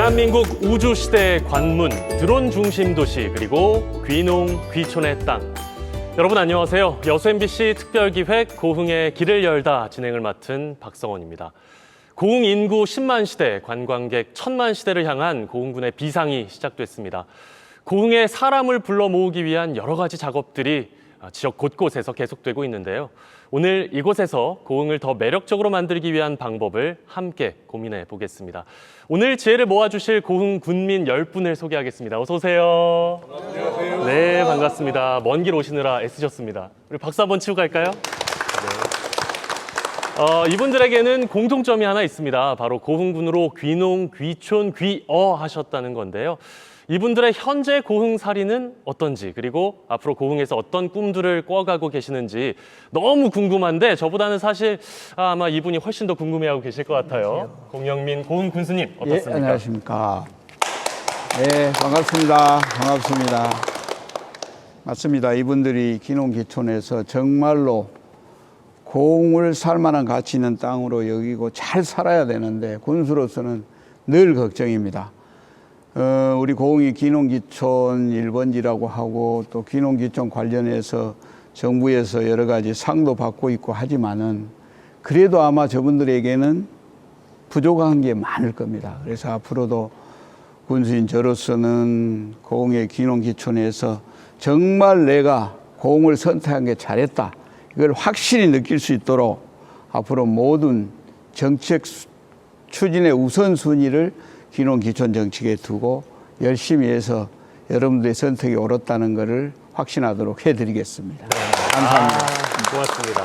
대한민국 우주시대의 관문, 드론 중심 도시, 그리고 귀농, 귀촌의 땅. 여러분 안녕하세요. 여수 MBC 특별기획 고흥의 길을 열다 진행을 맡은 박성원입니다. 고흥 인구 10만 시대, 관광객 1000만 시대를 향한 고흥군의 비상이 시작됐습니다. 고흥에 사람을 불러 모으기 위한 여러 가지 작업들이 지역 곳곳에서 계속되고 있는데요. 오늘 이곳에서 고흥을 더 매력적으로 만들기 위한 방법을 함께 고민해 보겠습니다. 오늘 지혜를 모아주실 고흥 군민 10분을 소개하겠습니다. 어서 오세요. 안녕하세요. 네, 반갑습니다. 먼 길 오시느라 애쓰셨습니다. 우리 박수 한번 치고 갈까요? 네. 이분들에게는 공통점이 하나 있습니다. 바로 고흥군으로 귀농, 귀촌, 귀어 하셨다는 건데요. 이분들의 현재 고흥살이는 어떤지, 그리고 앞으로 고흥에서 어떤 꿈들을 꿔가고 계시는지 너무 궁금한데 저보다는 사실 아마 이분이 훨씬 더 궁금해하고 계실 것 같아요. 공영민 고흥 군수님 어떻습니까? 예, 안녕하십니까. 네, 반갑습니다. 반갑습니다. 맞습니다. 이분들이 귀농 귀촌에서 정말로 고흥을 살만한 가치 있는 땅으로 여기고 잘 살아야 되는데 군수로서는 늘 걱정입니다. 우리 고흥이 귀농귀촌 1번지라고 하고 또 귀농귀촌 관련해서 정부에서 여러 가지 상도 받고 있고 하지만은 그래도 아마 저분들에게는 부족한 게 많을 겁니다. 그래서 앞으로도 군수인 저로서는 고흥의 귀농귀촌에서 정말 내가 고흥을 선택한 게 잘했다. 이걸 확실히 느낄 수 있도록 앞으로 모든 정책 추진의 우선순위를 귀농 귀촌 정책에 두고 열심히 해서 여러분들의 선택이 옳았다는 것을 확신하도록 해드리겠습니다. 감사합니다. 고맙습니다.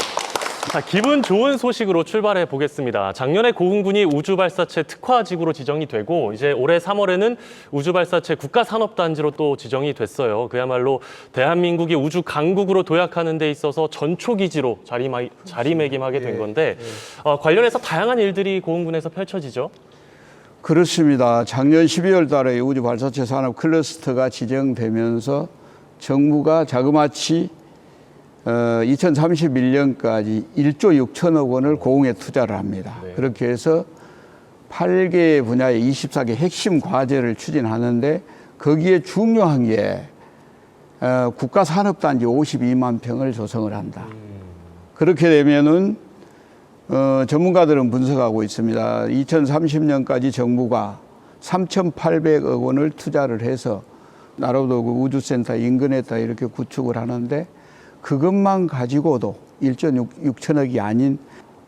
자, 기분 좋은 소식으로 출발해 보겠습니다. 작년에 고흥군이 우주발사체 특화지구로 지정이 되고 이제 올해 3월에는 우주발사체 국가산업단지로 또 지정이 됐어요. 그야말로 대한민국이 우주 강국으로 도약하는 데 있어서 전초기지로 자리매김하게 된 건데 관련해서 다양한 일들이 고흥군에서 펼쳐지죠. 그렇습니다. 작년 12월 달에 우주발사체 산업 클러스터가 지정되면서 정부가 자그마치 2031년까지 1조 6천억 원을 고흥에 투자를 합니다. 네. 그렇게 해서 8개 분야의 24개 핵심 과제를 추진하는데 거기에 중요한 게 국가산업단지 52만 평을 조성을 한다. 그렇게 되면은 전문가들은 분석하고 있습니다. 2030년까지 정부가 3,800억 원을 투자를 해서 나로도 그 우주센터 인근에다 이렇게 구축을 하는데 그것만 가지고도 1조 6천억이 아닌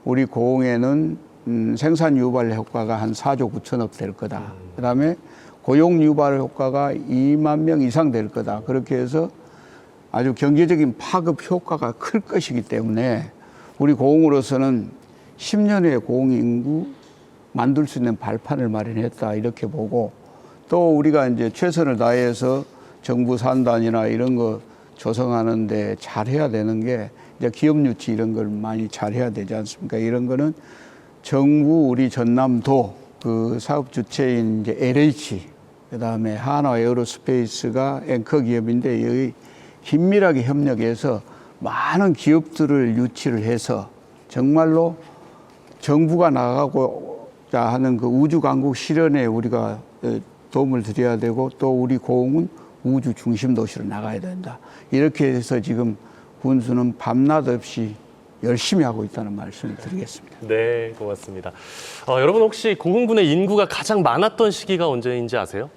우리 고흥에는 생산 유발 효과가 한 4조 9천억 될 거다. 그다음에 고용 유발 효과가 2만 명 이상 될 거다. 그렇게 해서 아주 경제적인 파급 효과가 클 것이기 때문에 우리 고흥으로서는 10년 후에 고흥 인구 만들 수 있는 발판을 마련했다 이렇게 보고 또 우리가 이제 최선을 다해서 정부 산단이나 이런 거 조성하는데 잘해야 되는 게 이제 기업 유치 이런 걸 많이 잘해야 되지 않습니까? 이런 거는 정부 우리 전남도 그 사업 주체인 이제 LH 그다음에 한화 에어로스페이스가 앵커 기업인데 여기 긴밀하게 협력해서 많은 기업들을 유치를 해서 정말로 정부가 나가고자 하는 그 우주 강국 실현에 우리가 도움을 드려야 되고 또 우리 고흥은 우주 중심 도시로 나가야 된다. 이렇게 해서 지금 군수는 밤낮 없이 열심히 하고 있다는 말씀을 드리겠습니다. 네, 고맙습니다. 여러분 혹시 고흥군의 인구가 가장 많았던 시기가 언제인지 아세요?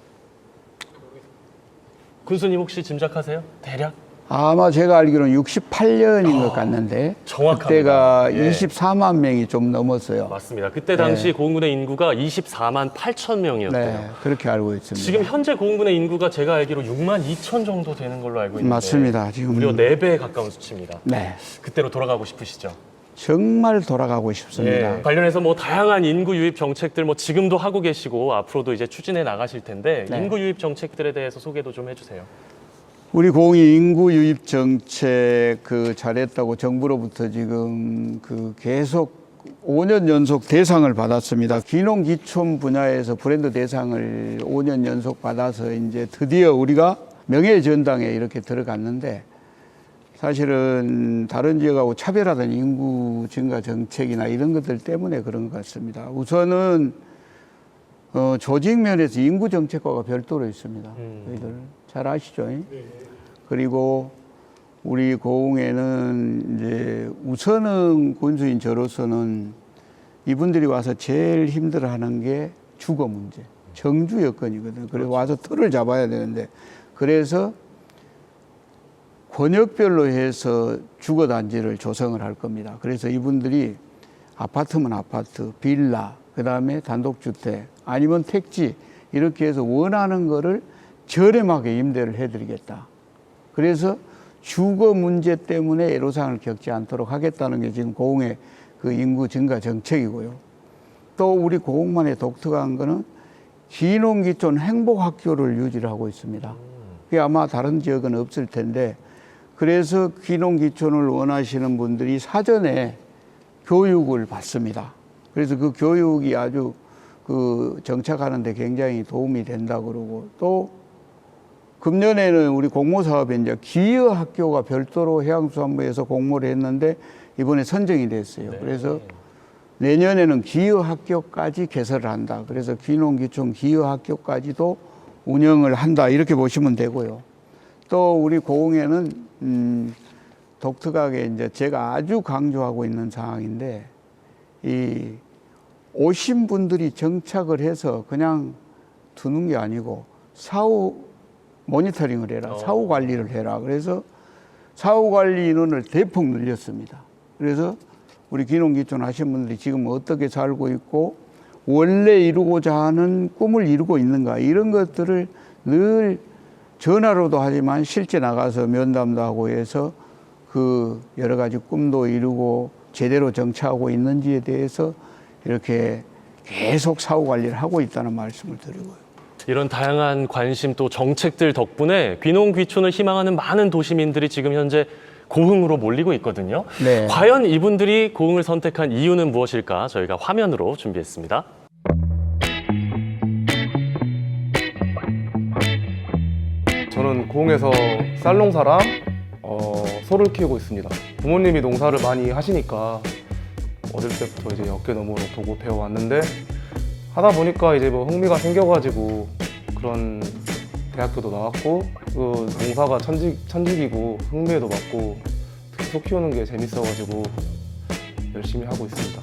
군수님 혹시 짐작하세요? 대략? 아마 제가 알기로는 68년인 것 같는데 정확합니다. 그때가 24만 명이 좀 넘었어요. 맞습니다. 그때 당시 고흥군의 인구가 24만 8천 명이었대요. 네, 그렇게 알고 있습니다. 지금 현재 고흥군의 인구가 제가 알기로 6만 2천 정도 되는 걸로 알고 있는데 맞습니다. 지금 무려 4배에 가까운 수치입니다. 네, 그때로 돌아가고 싶으시죠? 정말 돌아가고 싶습니다. 관련해서 뭐 다양한 인구 유입 정책들 뭐 지금도 하고 계시고 앞으로도 이제 추진해 나가실 텐데 인구 유입 정책들에 대해서 소개도 좀 해주세요. 우리 고흥이 인구 유입 정책 잘했다고 정부로부터 지금 계속 5년 연속 대상을 받았습니다. 귀농 귀촌 분야에서 브랜드 대상을 5년 연속 받아서 이제 드디어 우리가 명예 전당에 이렇게 들어갔는데 사실은 다른 지역하고 차별화된 인구 증가 정책이나 이런 것들 때문에 그런 것 같습니다. 우선은 조직 면에서 인구 정책과가 별도로 있습니다. 저희들 잘 아시죠? 그리고 우리 고흥에는 이제 우선은 군수인 저로서는 이분들이 와서 제일 힘들어하는 게 주거 문제, 정주 여건이거든요. 그래서 와서 틀을 잡아야 되는데, 그래서 권역별로 해서 주거 단지를 조성을 할 겁니다. 그래서 이분들이 아파트면 아파트, 빌라, 그다음에 단독주택, 아니면 택지 이렇게 해서 원하는 거를 저렴하게 임대를 해드리겠다. 그래서 주거 문제 때문에 애로사항을 겪지 않도록 하겠다는 게 지금 고흥의 그 인구 증가 정책이고요. 또 우리 고흥만의 독특한 거는 기농기촌 행복학교를 유지를 하고 있습니다. 그게 아마 다른 지역은 없을 텐데, 그래서 기농기촌을 원하시는 분들이 사전에 교육을 받습니다. 그래서 그 교육이 아주 그 정착하는 데 굉장히 도움이 된다고 그러고, 또 금년에는 우리 공모 사업에 이제 기여 학교가 별도로 해양수산부에서 공모를 했는데 이번에 선정이 됐어요. 그래서 내년에는 기여 학교까지 개설을 한다. 그래서 귀농귀촌 기여 학교까지도 운영을 한다. 이렇게 보시면 되고요. 또 우리 고흥에는 독특하게 이제 제가 아주 강조하고 있는 상황인데, 이 오신 분들이 정착을 해서 그냥 두는 게 아니고 사후 모니터링을 해라, 사후 관리를 해라. 그래서 사후 관리 인원을 대폭 늘렸습니다. 그래서 우리 귀농귀촌 하신 분들이 지금 어떻게 살고 있고 원래 이루고자 하는 꿈을 이루고 있는가, 이런 것들을 늘 전화로도 하지만 실제 나가서 면담도 하고 해서 그 여러 가지 꿈도 이루고 제대로 정착하고 있는지에 대해서 이렇게 계속 사후 관리를 하고 있다는 말씀을 드리고요. 이런 다양한 관심 또 정책들 덕분에 귀농귀촌을 희망하는 많은 도시민들이 지금 현재 고흥으로 몰리고 있거든요. 네. 과연 이분들이 고흥을 선택한 이유는 무엇일까? 저희가 화면으로 준비했습니다. 저는 고흥에서 쌀 농사랑 소를 키우고 있습니다. 부모님이 농사를 많이 하시니까 어릴 때부터 이제 어깨너머로 보고 배워왔는데, 하다 보니까 이제 뭐 흥미가 생겨가지고 그런 대학교도 나왔고, 그 농사가 천직이고 흥미에도 맞고 특히 소 키우는 게 재밌어가지고 열심히 하고 있습니다.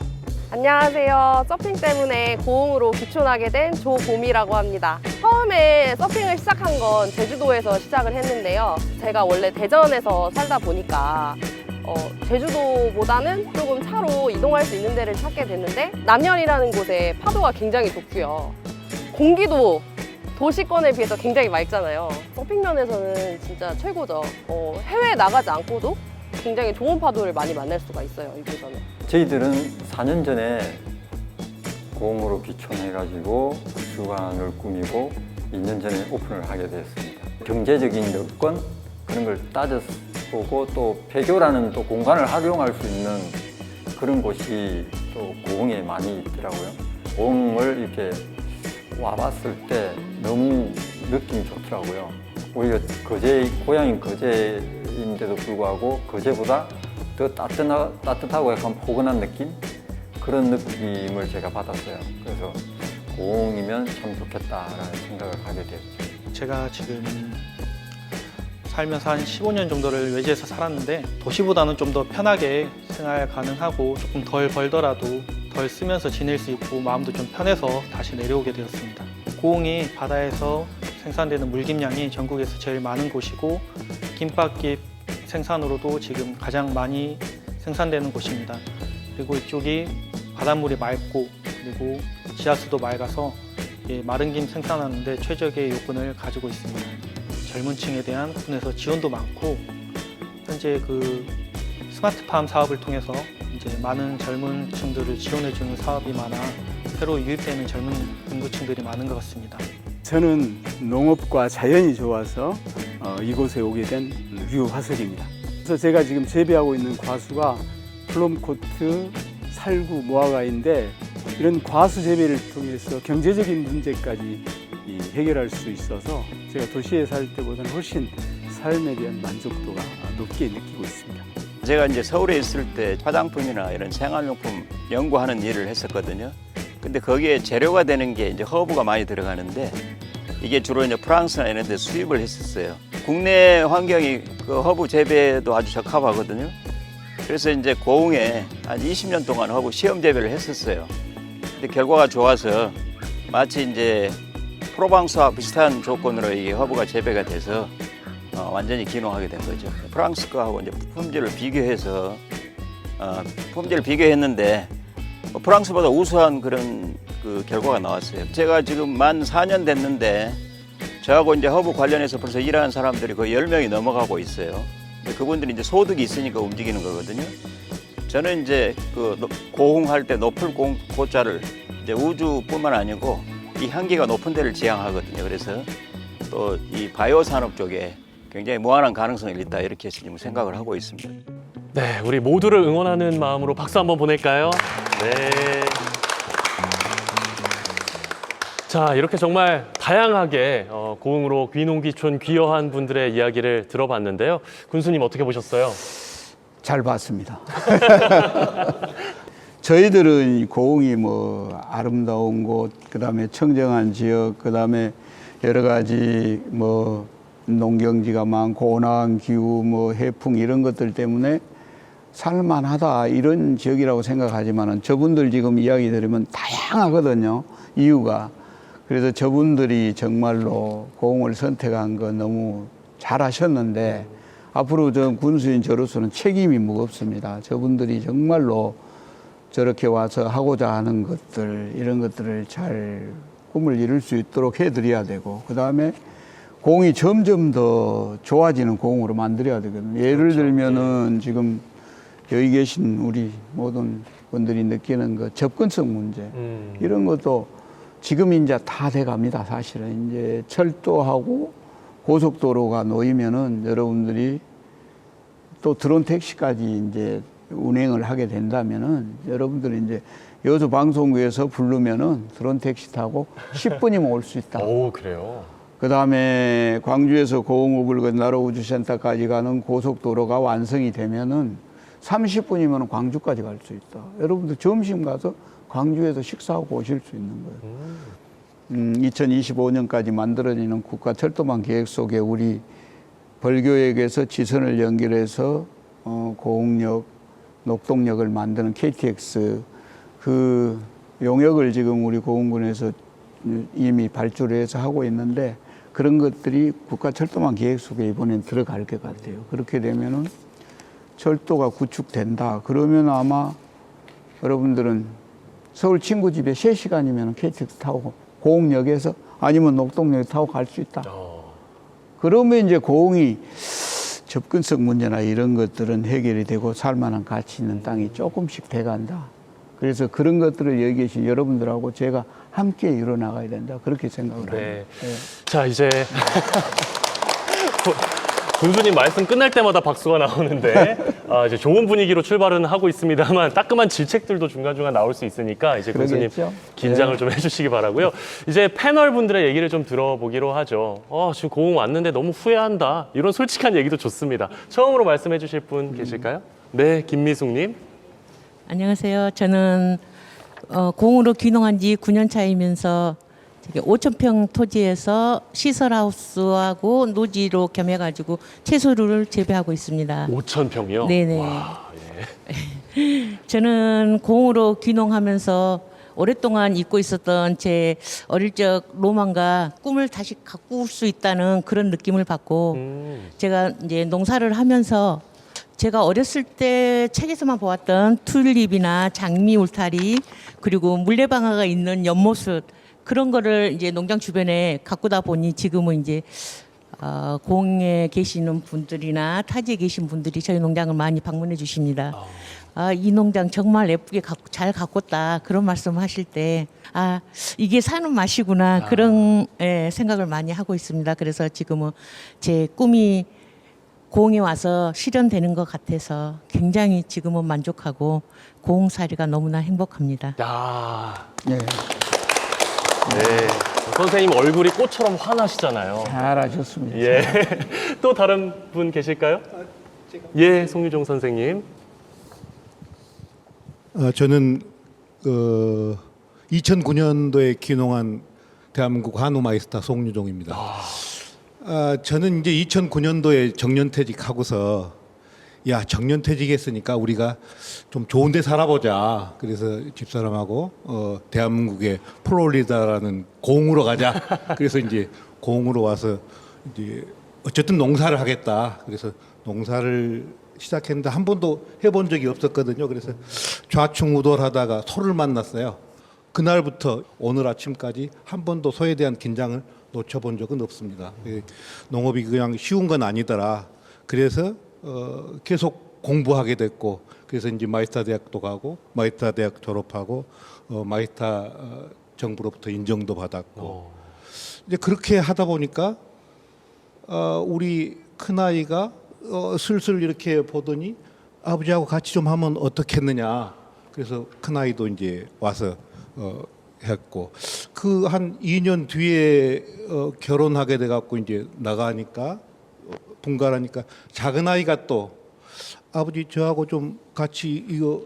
안녕하세요. 서핑 때문에 고흥으로 귀촌하게 된 조봄이라고 합니다. 처음에 서핑을 시작한 건 제주도에서 시작을 했는데요. 제가 원래 대전에서 살다 보니까 제주도보다는 조금 차로 이동할 수 있는 데를 찾게 됐는데, 남연이라는 곳에 파도가 굉장히 좋고요. 공기도 도시권에 비해서 굉장히 맑잖아요. 서핑 면에서는 진짜 최고죠. 해외에 나가지 않고도 굉장히 좋은 파도를 많이 만날 수가 있어요, 이곳에서는. 저희들은 4년 전에 고흥으로 귀촌해가지고 수관을 꾸미고 2년 전에 오픈을 하게 되었습니다. 경제적인 여건 그런 걸 따져보고 또 폐교라는 또 공간을 활용할 수 있는 그런 곳이 또 고흥에 많이 있더라고요. 고흥을 이렇게 와봤을 때 너무 느낌이 좋더라고요. 오히려 고향인 거제인데도 불구하고 거제보다 더 따뜻하고 약간 포근한 느낌? 그런 느낌을 제가 받았어요. 그래서 고흥이면 참 좋겠다라는 생각을 하게 되었죠. 제가 지금 살면서 한 15년 정도를 외지에서 살았는데, 도시보다는 좀 더 편하게 생활 가능하고 조금 덜 벌더라도 덜 쓰면서 지낼 수 있고 마음도 좀 편해서 다시 내려오게 되었습니다. 고흥이 바다에서 생산되는 물김량이 전국에서 제일 많은 곳이고, 김밥깁 생산으로도 지금 가장 많이 생산되는 곳입니다. 그리고 이쪽이 바닷물이 맑고 그리고 지하수도 맑아서 마른 김 생산하는데 최적의 요건을 가지고 있습니다. 젊은 층에 대한 군에서 지원도 많고, 현재 그 스마트팜 사업을 통해서 이제 많은 젊은 층들을 지원해주는 사업이 많아 새로 유입되는 젊은 인구층들이 많은 것 같습니다. 저는 농업과 자연이 좋아서 이곳에 오게 된 류화석입니다. 그래서 제가 지금 재배하고 있는 과수가 플럼코트, 살구, 무화과인데, 이런 과수 재배를 통해서 경제적인 문제까지 해결할 수 있어서 제가 도시에 살 때보다는 훨씬 삶에 대한 만족도가 높게 느끼고 있습니다. 제가 이제 서울에 있을 때 화장품이나 이런 생활용품 연구하는 일을 했었거든요. 근데 거기에 재료가 되는 게 이제 허브가 많이 들어가는데 이게 주로 이제 프랑스나 이런 데 수입을 했었어요. 국내 환경이 그 허브 재배도 아주 적합하거든요. 그래서 이제 고흥에 한 20년 동안 허브 시험 재배를 했었어요. 근데 결과가 좋아서 마치 이제 프로방스와 비슷한 조건으로 이 허브가 재배가 돼서 완전히 기농하게 된 거죠. 프랑스 거하고 이제 품질을 비교해서 품질을 비교했는데 프랑스보다 우수한 그런 그 결과가 나왔어요. 제가 지금 만 4년 됐는데 저하고 이제 허브 관련해서 벌써 일하는 사람들이 거의 10명이 넘어가고 있어요. 근데 그분들이 이제 소득이 있으니까 움직이는 거거든요. 저는 이제 그 고흥할 때 높을 고자를 이제 우주뿐만 아니고 이 향기가 높은 데를 지향하거든요. 그래서 또 이 바이오 산업 쪽에 굉장히 무한한 가능성이 있다 이렇게 지금 생각을 하고 있습니다. 네, 우리 모두를 응원하는 마음으로 박수 한번 보낼까요? 네. 자, 이렇게 정말 다양하게 고흥으로 귀농귀촌 귀여한 분들의 이야기를 들어봤는데요. 군수님 어떻게 보셨어요? 잘 봤습니다. 저희들은 이 고흥이 뭐 아름다운 곳, 그다음에 청정한 지역, 그다음에 여러 가지 뭐 농경지가 많고 온화한 기후, 뭐 해풍 이런 것들 때문에 살만하다 이런 지역이라고 생각하지만은 저분들 지금 이야기 들으면 다양하거든요. 이유가. 그래서 저분들이 정말로 고흥을 선택한 거 너무 잘하셨는데 앞으로 저 군수인 저로서는 책임이 무겁습니다. 저분들이 정말로 저렇게 와서 하고자 하는 것들 이런 것들을 잘 꿈을 이룰 수 있도록 해드려야 되고 그다음에 고흥이 점점 더 좋아지는 고흥으로 만들어야 되거든요. 예를 들면은 지금 여기 계신 우리 모든 분들이 느끼는 그 접근성 문제 이런 것도 지금 이제 다 돼갑니다. 사실은 이제 철도하고 고속도로가 놓이면은 여러분들이 또 드론 택시까지 이제 운행을 하게 된다면은 여러분들이 이제 여수 방송국에서 부르면은 드론 택시 타고 10분이면 올 수 있다. 오, 그래요? 그 다음에 광주에서 고흥 우불근 나로우주센터까지 가는 고속도로가 완성이 되면은 30분이면 광주까지 갈 수 있다. 여러분들 점심 가서 광주에서 식사하고 오실 수 있는 거예요. 2025년까지 만들어지는 국가철도망 계획 속에 우리 벌교역에서 지선을 연결해서 고흥역, 녹동역을 만드는 KTX 그 용역을 지금 우리 고흥군에서 이미 발주를 해서 하고 있는데 그런 것들이 국가철도망 계획 속에 이번엔 들어갈 것 같아요. 그렇게 되면은 철도가 구축된다. 그러면 아마 여러분들은 서울 친구 집에 3시간이면 KTX 타고 고흥역에서 아니면 녹동역 타고 갈 수 있다. 그러면 이제 고흥이 접근성 문제나 이런 것들은 해결이 되고 살만한 가치 있는 땅이 조금씩 돼간다. 그래서 그런 것들을 여기 계신 여러분들하고 제가 함께 이뤄나가야 된다. 그렇게 생각을 합니다. 네. 자, 이제 군수님 말씀 끝날 때마다 박수가 나오는데 이제 좋은 분위기로 출발은 하고 있습니다만 따끔한 질책들도 중간중간 나올 수 있으니까 이제 군수님 그러겠죠? 긴장을 좀 해주시기 바라고요. 이제 패널 분들의 얘기를 좀 들어보기로 하죠. 지금 고흥 왔는데 너무 후회한다. 이런 솔직한 얘기도 좋습니다. 처음으로 말씀해 주실 분 계실까요? 네, 김미숙님. 안녕하세요. 저는 고흥으로 귀농한 지 9년 차이면서 5,000평 토지에서 시설하우스하고 노지로 겸해가지고 채소를 재배하고 있습니다. 5,000평이요? 네네. 와, 예. 저는 고흥으로 귀농하면서 오랫동안 잊고 있었던 제 어릴 적 로망과 꿈을 다시 가꿀 수 있다는 그런 느낌을 받고 제가 이제 농사를 하면서 제가 어렸을 때 책에서만 보았던 튤립이나 장미 울타리 그리고 물레방아가 있는 연못을 그런 거를 이제 농장 주변에 가꾸다 보니 지금은 이제 고흥에 계시는 분들이나 타지에 계신 분들이 저희 농장을 많이 방문해 주십니다. 이 농장 정말 예쁘게 잘 가꿨다 그런 말씀하실 때 이게 사는 맛이구나 그런 생각을 많이 하고 있습니다. 그래서 지금은 제 꿈이 고흥에 와서 실현되는 것 같아서 굉장히 지금은 만족하고 고흥살이가 너무나 행복합니다. 야, 예. 네. 선생님 얼굴이 꽃처럼 환하시잖아요. 잘하셨습니다. 예. 또 다른 분 계실까요? 예, 송유종 선생님. 저는 2009년도에 귀농한 대한민국 한우 마이스터 송유종입니다. 저는 이제 2009년도에 정년퇴직하고서 야, 정년퇴직했으니까 우리가 좀 좋은 데 살아보자. 그래서 집사람하고 대한민국의 플로리다라는 공으로 가자. 그래서 이제 공으로 와서 이제 어쨌든 농사를 하겠다. 그래서 농사를 시작했는데 한 번도 해본 적이 없었거든요. 그래서 좌충우돌하다가 소를 만났어요. 그날부터 오늘 아침까지 한 번도 소에 대한 긴장을 놓쳐본 적은 없습니다. 농업이 그냥 쉬운 건 아니더라. 그래서 계속 공부하게 됐고, 그래서 이제 마이스터 대학도 가고, 마이스터 대학 졸업하고, 마이스터 정부로부터 인정도 받았고, 이제 그렇게 하다 보니까 우리 큰 아이가 슬슬 이렇게 보더니 아버지하고 같이 좀 하면 어떻겠느냐. 그래서 큰 아이도 이제 와서 했고, 그 한 2년 뒤에 결혼하게 돼 갖고 이제 나가니까 분가하니까 작은 아이가 또 아버지 저하고 좀 같이 이거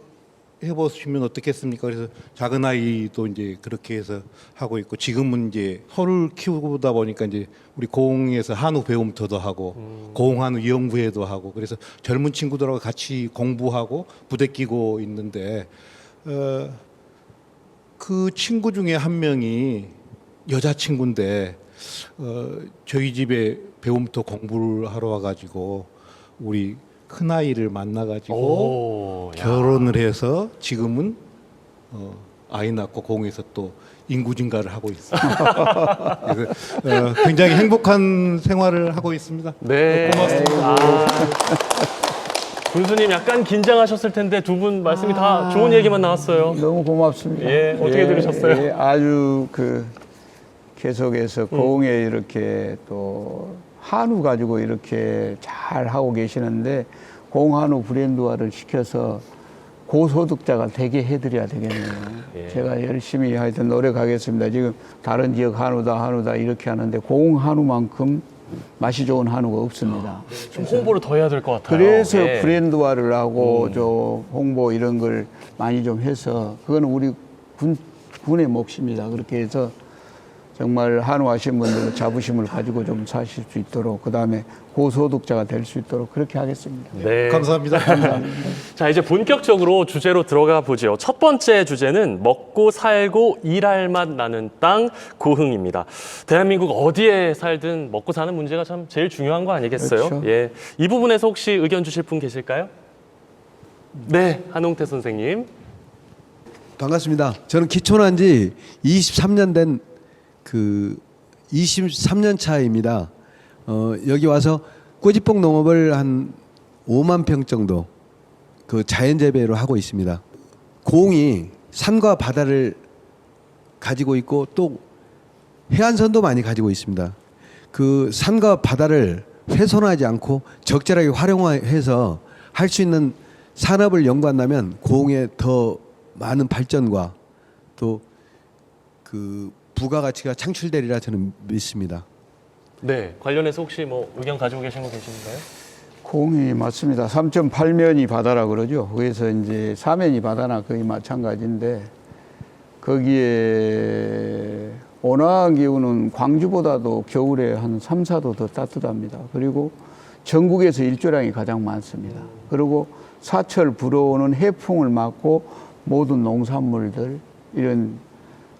해보시면 어떻겠습니까? 그래서 작은 아이도 이제 그렇게 해서 하고 있고, 지금은 이제 소를 키우다 보니까 이제 우리 고흥에서 한우 배움터도 하고 고흥한우 연구회도 하고, 그래서 젊은 친구들하고 같이 공부하고 부대 끼고 있는데 그 친구 중에 한 명이 여자친구인데 저희 집에 배움터 공부를 하러 와가지고 우리 큰아이를 만나가지고 결혼을 해서 지금은 아이 낳고 공에서 또 인구 증가를 하고 있습니다. 그래서 굉장히 행복한 생활을 하고 있습니다. 네. 고맙습니다. 군수님 약간 긴장하셨을 텐데 두 분 말씀이 다 좋은 얘기만 나왔어요. 너무 고맙습니다. 예, 어떻게 들으셨어요? 예, 아주 계속해서 고흥에 이렇게 또 한우 가지고 이렇게 잘 하고 계시는데, 고흥한우 브랜드화를 시켜서 고소득자가 되게 해드려야 되겠네요. 예. 제가 열심히 하여튼 노력하겠습니다. 지금 다른 지역 한우다 이렇게 하는데 고흥한우만큼 맛이 좋은 한우가 없습니다. 좀 홍보를 더 해야 될 것 같아요. 그래서 예. 브랜드화를 하고 저 홍보 이런 걸 많이 좀 해서, 그거는 우리 군의 몫입니다. 그렇게 해서 정말 한우 하신 분들 자부심을 가지고 좀 사실 수 있도록, 그다음에 고소득자가 될 수 있도록 그렇게 하겠습니다. 네. 감사합니다. 자, 이제 본격적으로 주제로 들어가 보죠. 첫 번째 주제는 먹고 살고 일할 맛 나는 땅 고흥입니다. 대한민국 어디에 살든 먹고 사는 문제가 참 제일 중요한 거 아니겠어요? 그렇죠. 예. 이 부분에서 혹시 의견 주실 분 계실까요? 네, 한홍태 선생님. 반갑습니다. 저는 기촌한 지 23년 된 23년 차입니다. 여기 와서 꼬지뽕 농업을 한 5만 평 정도 자연 재배로 하고 있습니다. 고흥이 산과 바다를 가지고 있고 또 해안선도 많이 가지고 있습니다. 그 산과 바다를 훼손하지 않고 적절하게 활용해서 할 수 있는 산업을 연구한다면 고흥에 더 많은 발전과 또 부가가치가 창출되리라 저는 믿습니다. 네, 관련해서 혹시 뭐 의견 가지고 계신 거 계신가요? 고흥이 맞습니다. 3.8면이 바다라 그러죠. 그래서 이제 4면이 바다나 거의 마찬가지인데, 거기에 온화한 기후는 광주보다도 겨울에 한 3, 4도 더 따뜻합니다. 그리고 전국에서 일조량이 가장 많습니다. 그리고 사철 불어오는 해풍을 맞고 모든 농산물들 이런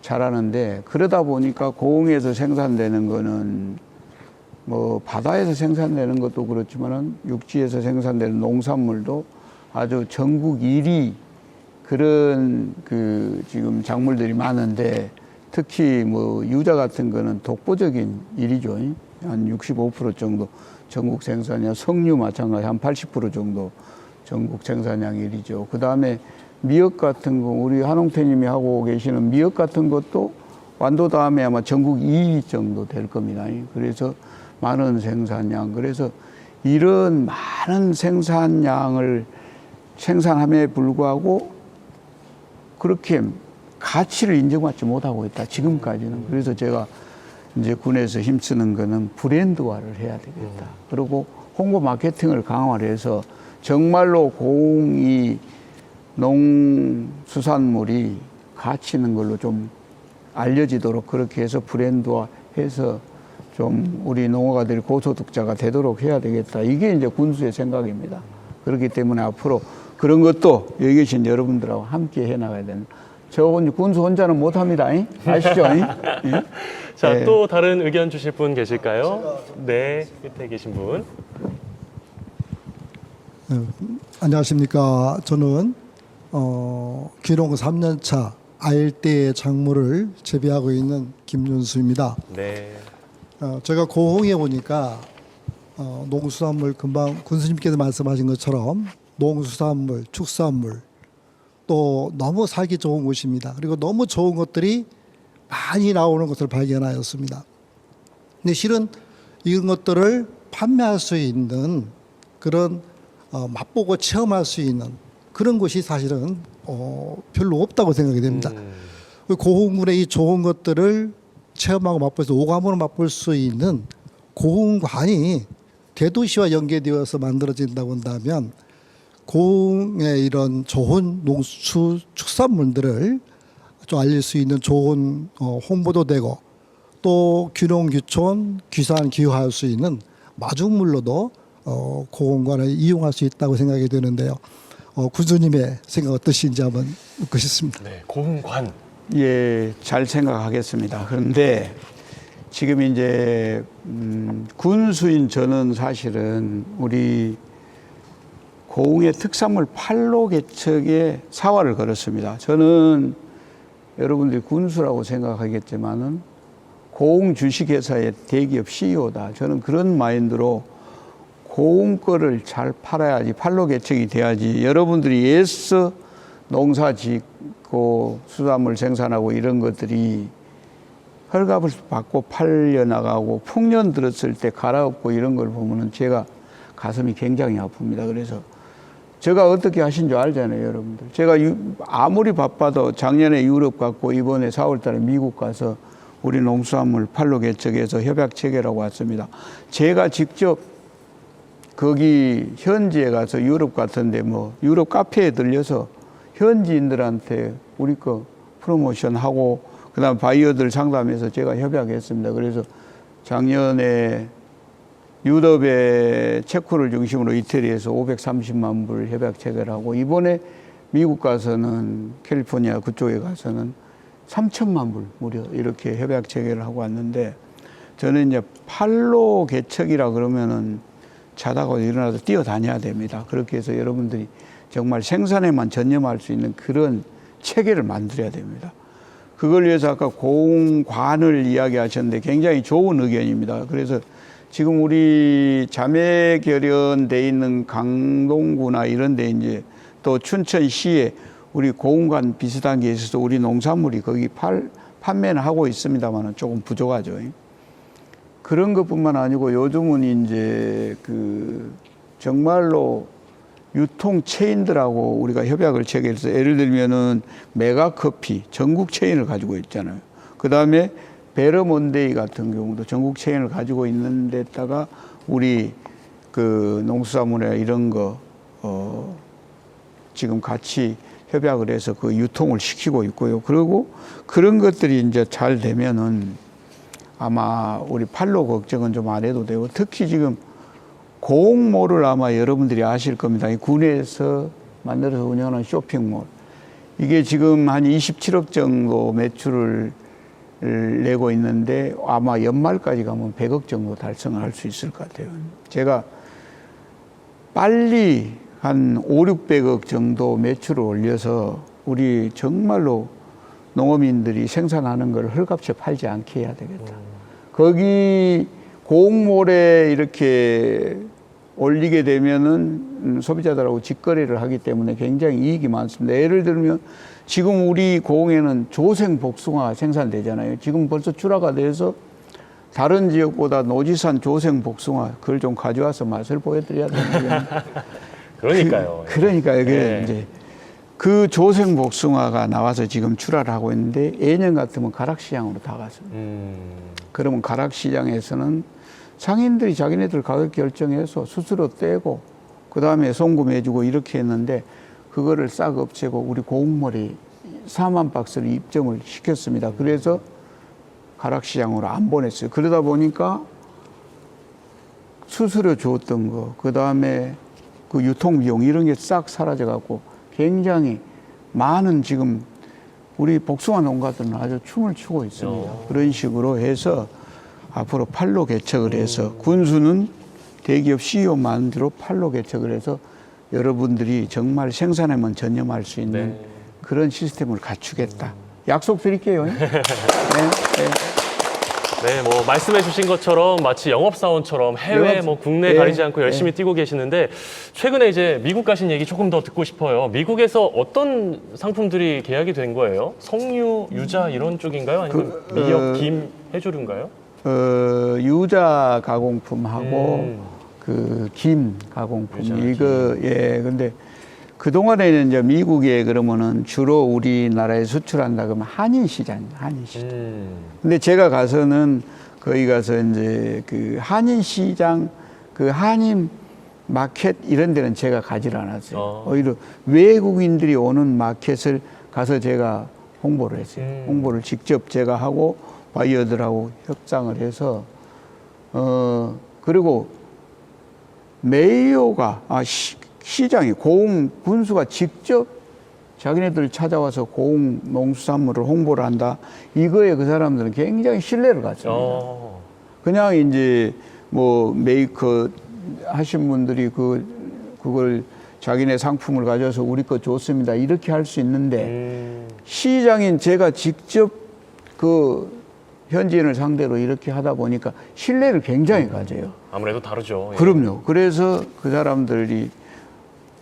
잘하는데, 그러다 보니까 고흥에서 생산되는 거는 뭐 바다에서 생산되는 것도 그렇지만은 육지에서 생산되는 농산물도 아주 전국 1위 그런 지금 작물들이 많은데, 특히 뭐 유자 같은 거는 독보적인 1위죠. 한 65% 정도 전국 생산량, 석류 마찬가지 한 80% 정도 전국 생산량 1위죠. 그 다음에 미역 같은 거, 우리 한홍태님이 하고 계시는 미역 같은 것도 완도 다음에 아마 전국 2위 정도 될 겁니다. 그래서 많은 생산량, 그래서 이런 많은 생산량을 생산함에 불구하고 그렇게 가치를 인정받지 못하고 있다, 지금까지는. 그래서 제가 이제 군에서 힘쓰는 거는 브랜드화를 해야 되겠다. 그리고 홍보 마케팅을 강화를 해서 정말로 고흥이 농수산물이 가치 있는 걸로 좀 알려지도록 그렇게 해서 브랜드화해서 좀 우리 농어가들이 고소득자가 되도록 해야 되겠다. 이게 이제 군수의 생각입니다. 그렇기 때문에 앞으로 그런 것도 여기 계신 여러분들하고 함께 해나가야 된다. 저 군수 혼자는 못합니다. 아시죠? 자, 네. 또 다른 의견 주실 분 계실까요? 네, 끝에 계신 분. 안녕하십니까. 저는 귀농 3년차 알대 작물을 재배하고 있는 김윤수입니다. 네. 제가 고흥에 오니까 농수산물 금방 군수님께서 말씀하신 것처럼 농수산물, 축산물 또 너무 살기 좋은 곳입니다. 그리고 너무 좋은 것들이 많이 나오는 것을 발견하였습니다. 근데 실은 이런 것들을 판매할 수 있는 그런 맛보고 체험할 수 있는 그런 곳이 사실은 별로 없다고 생각이 됩니다. 고흥군의 이 좋은 것들을 체험하고 맛볼 수, 오감으로 맛볼 수 있는 고흥관이 대도시와 연계되어서 만들어진다고 한다면 고흥의 이런 좋은 농축산물들을 좀 알릴 수 있는 좋은 홍보도 되고 또 귀농, 귀촌, 귀산, 귀화할 수 있는 마중물로도 고흥관을 이용할 수 있다고 생각이 되는데요. 군수님의 생각 어떠신지 한번 묻고 싶습니다. 네, 고흥관. 예, 잘 생각하겠습니다. 그런데 지금 이제 군수인 저는 사실은 우리 고흥의 특산물 판로 개척에 사활을 걸었습니다. 저는 여러분들이 군수라고 생각하겠지만은 고흥 주식회사의 대기업 CEO다. 저는 그런 마인드로 고흥 거를 잘 팔아야지, 판로 개척이 돼야지. 여러분들이 애써 농사 짓고 수산물 생산하고 이런 것들이 헐값을 받고 팔려나가고 풍년 들었을 때 갈아엎고 이런 걸 보면은 제가 가슴이 굉장히 아픕니다. 그래서 제가 어떻게 하신 줄 알잖아요, 여러분들. 제가 아무리 바빠도 작년에 유럽 갔고 이번에 4월 달에 미국 가서 우리 농수산물 판로 개척해서 협약 체결하고 왔습니다. 제가 직접 거기 현지에 가서 유럽 같은데 뭐 유럽 카페에 들려서 현지인들한테 우리 거 프로모션하고 그다음 바이어들 상담해서 제가 협약했습니다. 그래서 작년에 유럽의 체코를 중심으로 이태리에서 530만 불 협약 체결하고 이번에 미국 가서는 캘리포니아 그쪽에 가서는 3천만 불 무려 이렇게 협약 체결을 하고 왔는데 저는 이제 판로 개척이라 그러면은 자다가 일어나서 뛰어다녀야 됩니다. 그렇게 해서 여러분들이 정말 생산에만 전념할 수 있는 그런 체계를 만들어야 됩니다. 그걸 위해서 아까 고흥관을 이야기하셨는데 굉장히 좋은 의견입니다. 그래서 지금 우리 자매 결연돼 있는 강동구나 이런 데 이제 또 춘천시에 우리 고흥관 비슷한 게 있어서 우리 농산물이 거기 판매는 하고 있습니다만 조금 부족하죠. 그런 것뿐만 아니고 요즘은 이제 그 정말로 유통 체인들하고 우리가 협약을 체결해서 예를 들면은 메가커피 전국 체인을 가지고 있잖아요. 그 다음에 베르몬데이 같은 경우도 전국 체인을 가지고 있는 데다가 우리 그 농수산물이나 이런 거 지금 같이 협약을 해서 그 유통을 시키고 있고요. 그리고 그런 것들이 이제 잘 되면은 아마 우리 판로 걱정은 좀 안 해도 되고 특히 지금 고흥몰을 아마 여러분들이 아실 겁니다. 이 군에서 만들어서 운영하는 쇼핑몰. 이게 지금 한 27억 정도 매출을 내고 있는데 아마 연말까지 가면 100억 정도 달성을 할 수 있을 것 같아요. 제가 빨리 한 5, 600억 정도 매출을 올려서 우리 정말로 농어민들이 생산하는 걸 헐값에 팔지 않게 해야 되겠다. 거기 고흥몰에 이렇게 올리게 되면은 소비자들하고 직거래를 하기 때문에 굉장히 이익이 많습니다. 예를 들면 지금 우리 고흥에는 조생 복숭아 생산되잖아요. 지금 벌써 출하가 돼서 다른 지역보다 노지산 조생 복숭아 그걸 좀 가져와서 맛을 보여드려야 되는데. 그러니까요. 그러니까 이게 네. 이제 그 조생 복숭아가 나와서 지금 출하를 하고 있는데 예년 같으면 가락시장으로 다 갔습니다. 그러면 가락시장에서는 상인들이 자기네들 가격 결정해서 스스로 떼고 그 다음에 송금해주고 이렇게 했는데 그거를 싹 없애고 우리 고흥몰이 4만 박스를 입점을 시켰습니다. 그래서 가락시장으로 안 보냈어요. 그러다 보니까 수수료 줬던 거, 그 다음에 그 유통비용 이런 게 싹 사라져갖고 굉장히 많은 지금 우리 복숭아 농가들은 아주 춤을 추고 있습니다. 그런 식으로 해서 앞으로 팔로 개척을 해서 군수는 대기업 CEO 만들어 팔로 개척을 해서 여러분들이 정말 생산에만 전념할 수 있는 네. 그런 시스템을 갖추겠다. 약속 드릴게요. 네, 네. 네, 뭐 말씀해 주신 것처럼 마치 영업사원처럼 해외, 뭐 국내 네. 가리지 않고 열심히 뛰고 계시는데 최근에 이제 미국 가신 얘기 조금 더 듣고 싶어요. 미국에서 어떤 상품들이 계약이 된 거예요? 석류, 유자 이런 쪽인가요? 아니면 미역, 김, 해조류인가요? 유자 가공품하고 그 김 가공품 이거 예 근데 그 동안에는 이제 미국에 그러면은 주로 우리나라에 수출한다 그러면 한인 시장. 근데 제가 가서는 거기 가서 이제 그 한인 시장 그 한인 마켓 이런 데는 제가 가지를 않았어요. 오히려 외국인들이 오는 마켓을 가서 제가 홍보를 했어요. 홍보를 직접 제가 하고 바이어들하고 협상을 해서 그리고 메이오가 시장이 고흥 군수가 직접 자기네들 찾아와서 고흥 농수산물을 홍보를 한다. 이거에 그 사람들은 굉장히 신뢰를 갖습니다. 그냥 이제 뭐 메이커 하신 분들이 그걸 자기네 상품을 가져서 우리 거 좋습니다. 이렇게 할 수 있는데 시장인 제가 직접 그 현지인을 상대로 이렇게 하다 보니까 신뢰를 굉장히 가져요. 아무래도 다르죠. 예. 그럼요. 그래서 그 사람들이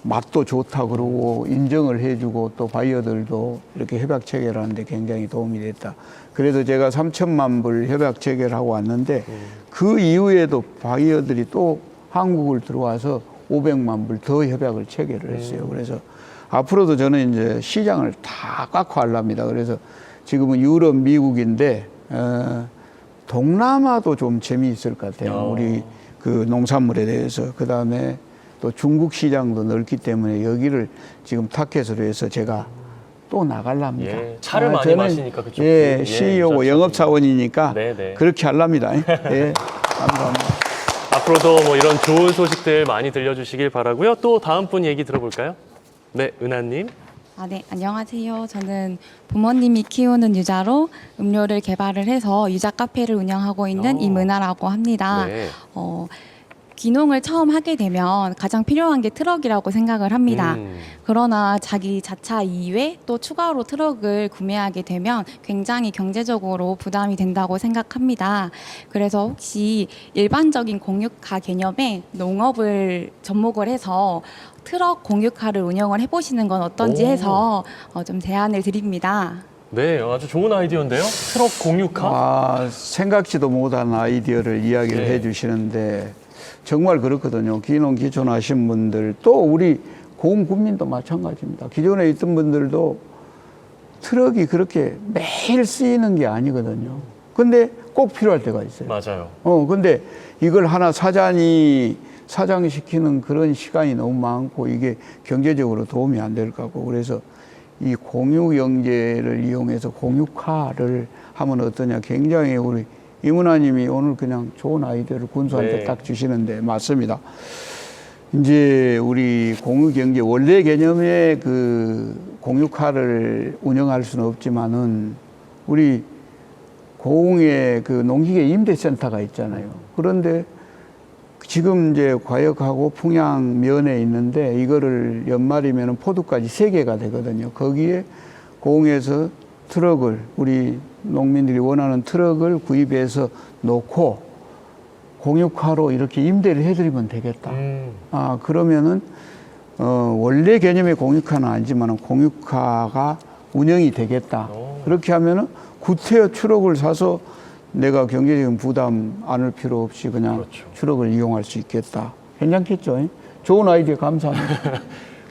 맛도 좋다 그러고 인정을 해주고 또 바이어들도 이렇게 협약 체결을 하는데 굉장히 도움이 됐다. 그래도 제가 3천만 불 협약 체결을 하고 왔는데 그 이후에도 바이어들이 또 한국을 들어와서 500만 불 더 협약을 체결을 했어요. 그래서 앞으로도 저는 이제 시장을 다 꽉 하려합니다. 그래서 지금은 유럽, 미국인데 동남아도 좀 재미있을 것 같아요. 우리 그 농산물에 대해서. 그 다음에 또 중국 시장도 넓기 때문에 여기를 지금 타켓으로 해서 제가 또 나가려합니다. 예, 차를 많이 저는 마시니까 그쪽. 예, CEO고 영업사원이니까 네네. 그렇게 하려합니다. 예, 감사합니다. 앞으로도 뭐 이런 좋은 소식들 많이 들려주시길 바라고요. 또 다음 분 얘기 들어볼까요? 네, 은하님. 네, 안녕하세요. 저는 부모님이 키우는 유자로 음료를 개발을 해서 유자 카페를 운영하고 있는 임은하라고 합니다. 네. 귀농을 처음 하게 되면 가장 필요한 게 트럭이라고 생각을 합니다. 그러나 자기 자차 이외에 또 추가로 트럭을 구매하게 되면 굉장히 경제적으로 부담이 된다고 생각합니다. 그래서 혹시 일반적인 공유카 개념의 농업을 접목을 해서 트럭 공유카를 운영을 해보시는 건 어떤지 해서 좀 제안을 드립니다. 네, 아주 좋은 아이디어인데요. 트럭 공유카. 생각지도 못한 아이디어를 이야기를 해주시는데 정말 그렇거든요. 귀농 귀촌하신 분들 또 우리 고흥 군민도 마찬가지입니다. 기존에 있던 분들도 트럭이 그렇게 매일 쓰이는 게 아니거든요. 근데 꼭 필요할 때가 있어요. 맞아요. 근데 이걸 하나 사장시키는 그런 시간이 너무 많고 이게 경제적으로 도움이 안 될 것 같고 그래서 이 공유 경제를 이용해서 공유카를 하면 어떠냐. 굉장히 우리 이문하님이 오늘 그냥 좋은 아이디어를 군수한테 딱 주시는데 맞습니다. 이제 우리 공유 경제 원래 개념의 그 공유카를 운영할 수는 없지만은 우리 고흥에 그 농기계 임대센터가 있잖아요. 그런데 지금 이제 과역하고 풍양 면에 있는데 이거를 연말이면 포도까지 3개가 되거든요. 거기에 고흥에서 트럭을 우리 농민들이 원하는 트럭을 구입해서 놓고 공유카로 이렇게 임대를 해드리면 되겠다. 그러면은 원래 개념의 공유카는 아니지만 공유카가 운영이 되겠다. 그렇게 하면은 구태여 트럭을 사서 내가 경제적인 부담 안을 필요 없이 그냥 트럭을 이용할 수 있겠다. 괜찮겠죠? 좋은 아이디어 감사합니다.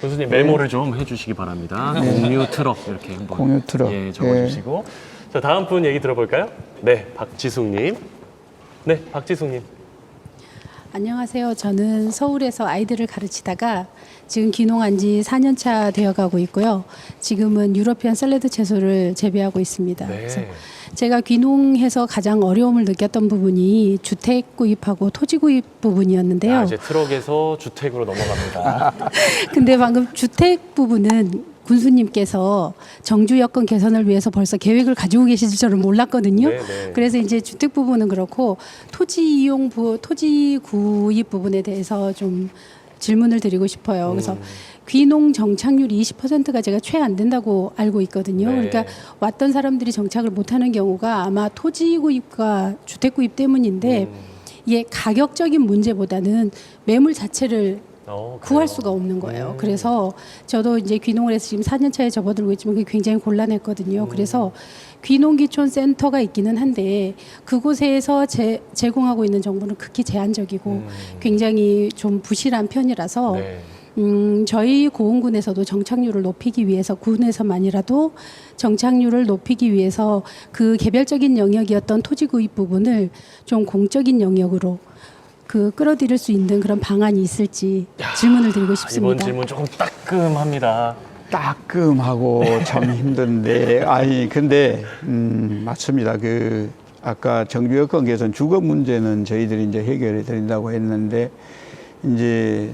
교수님 메모를 좀 해주시기 바랍니다. 공유 트럭 이렇게 한번 공유 트럭. 예, 적어주시고. 자, 다음 분 얘기 들어볼까요? 네, 박지숙님. 네, 박지숙님. 안녕하세요. 저는 서울에서 아이들을 가르치다가 지금 귀농한 지 4년 차 되어가고 있고요. 지금은 유러피안 샐러드 채소를 재배하고 있습니다. 그래서 제가 귀농해서 가장 어려움을 느꼈던 부분이 주택 구입하고 토지 구입 부분이었는데요. 이제 트럭에서 주택으로 넘어갑니다. 근데 방금 주택 부분은 군수님께서 정주 여건 개선을 위해서 벌써 계획을 가지고 계실 줄은 몰랐거든요. 그래서 이제 주택 부분은 그렇고 토지 구입 부분에 대해서 좀 질문을 드리고 싶어요. 그래서 귀농 정착률이 20%가 제가 채 안 된다고 알고 있거든요. 그러니까 왔던 사람들이 정착을 못하는 경우가 아마 토지 구입과 주택 구입 때문인데 이게 가격적인 문제보다는 매물 자체를 구할 수가 없는 거예요. 그래서 저도 이제 귀농을 해서 지금 4년 차에 접어들고 있지만 그게 굉장히 곤란했거든요. 그래서 귀농귀촌 센터가 있기는 한데 그곳에서 제공하고 있는 정보는 극히 제한적이고 굉장히 좀 부실한 편이라서 저희 고흥군에서도 정착률을 높이기 위해서 군에서만이라도 정착률을 높이기 위해서 그 개별적인 영역이었던 토지 구입 부분을 좀 공적인 영역으로 끌어들일 수 있는 그런 방안이 있을지 질문을 드리고 싶습니다. 이번 질문 조금 따끔합니다. 따끔하고 참 힘든데 근데 맞습니다. 아까 정주 여건 개선 주거 문제는 저희들이 이제 해결해 드린다고 했는데 이제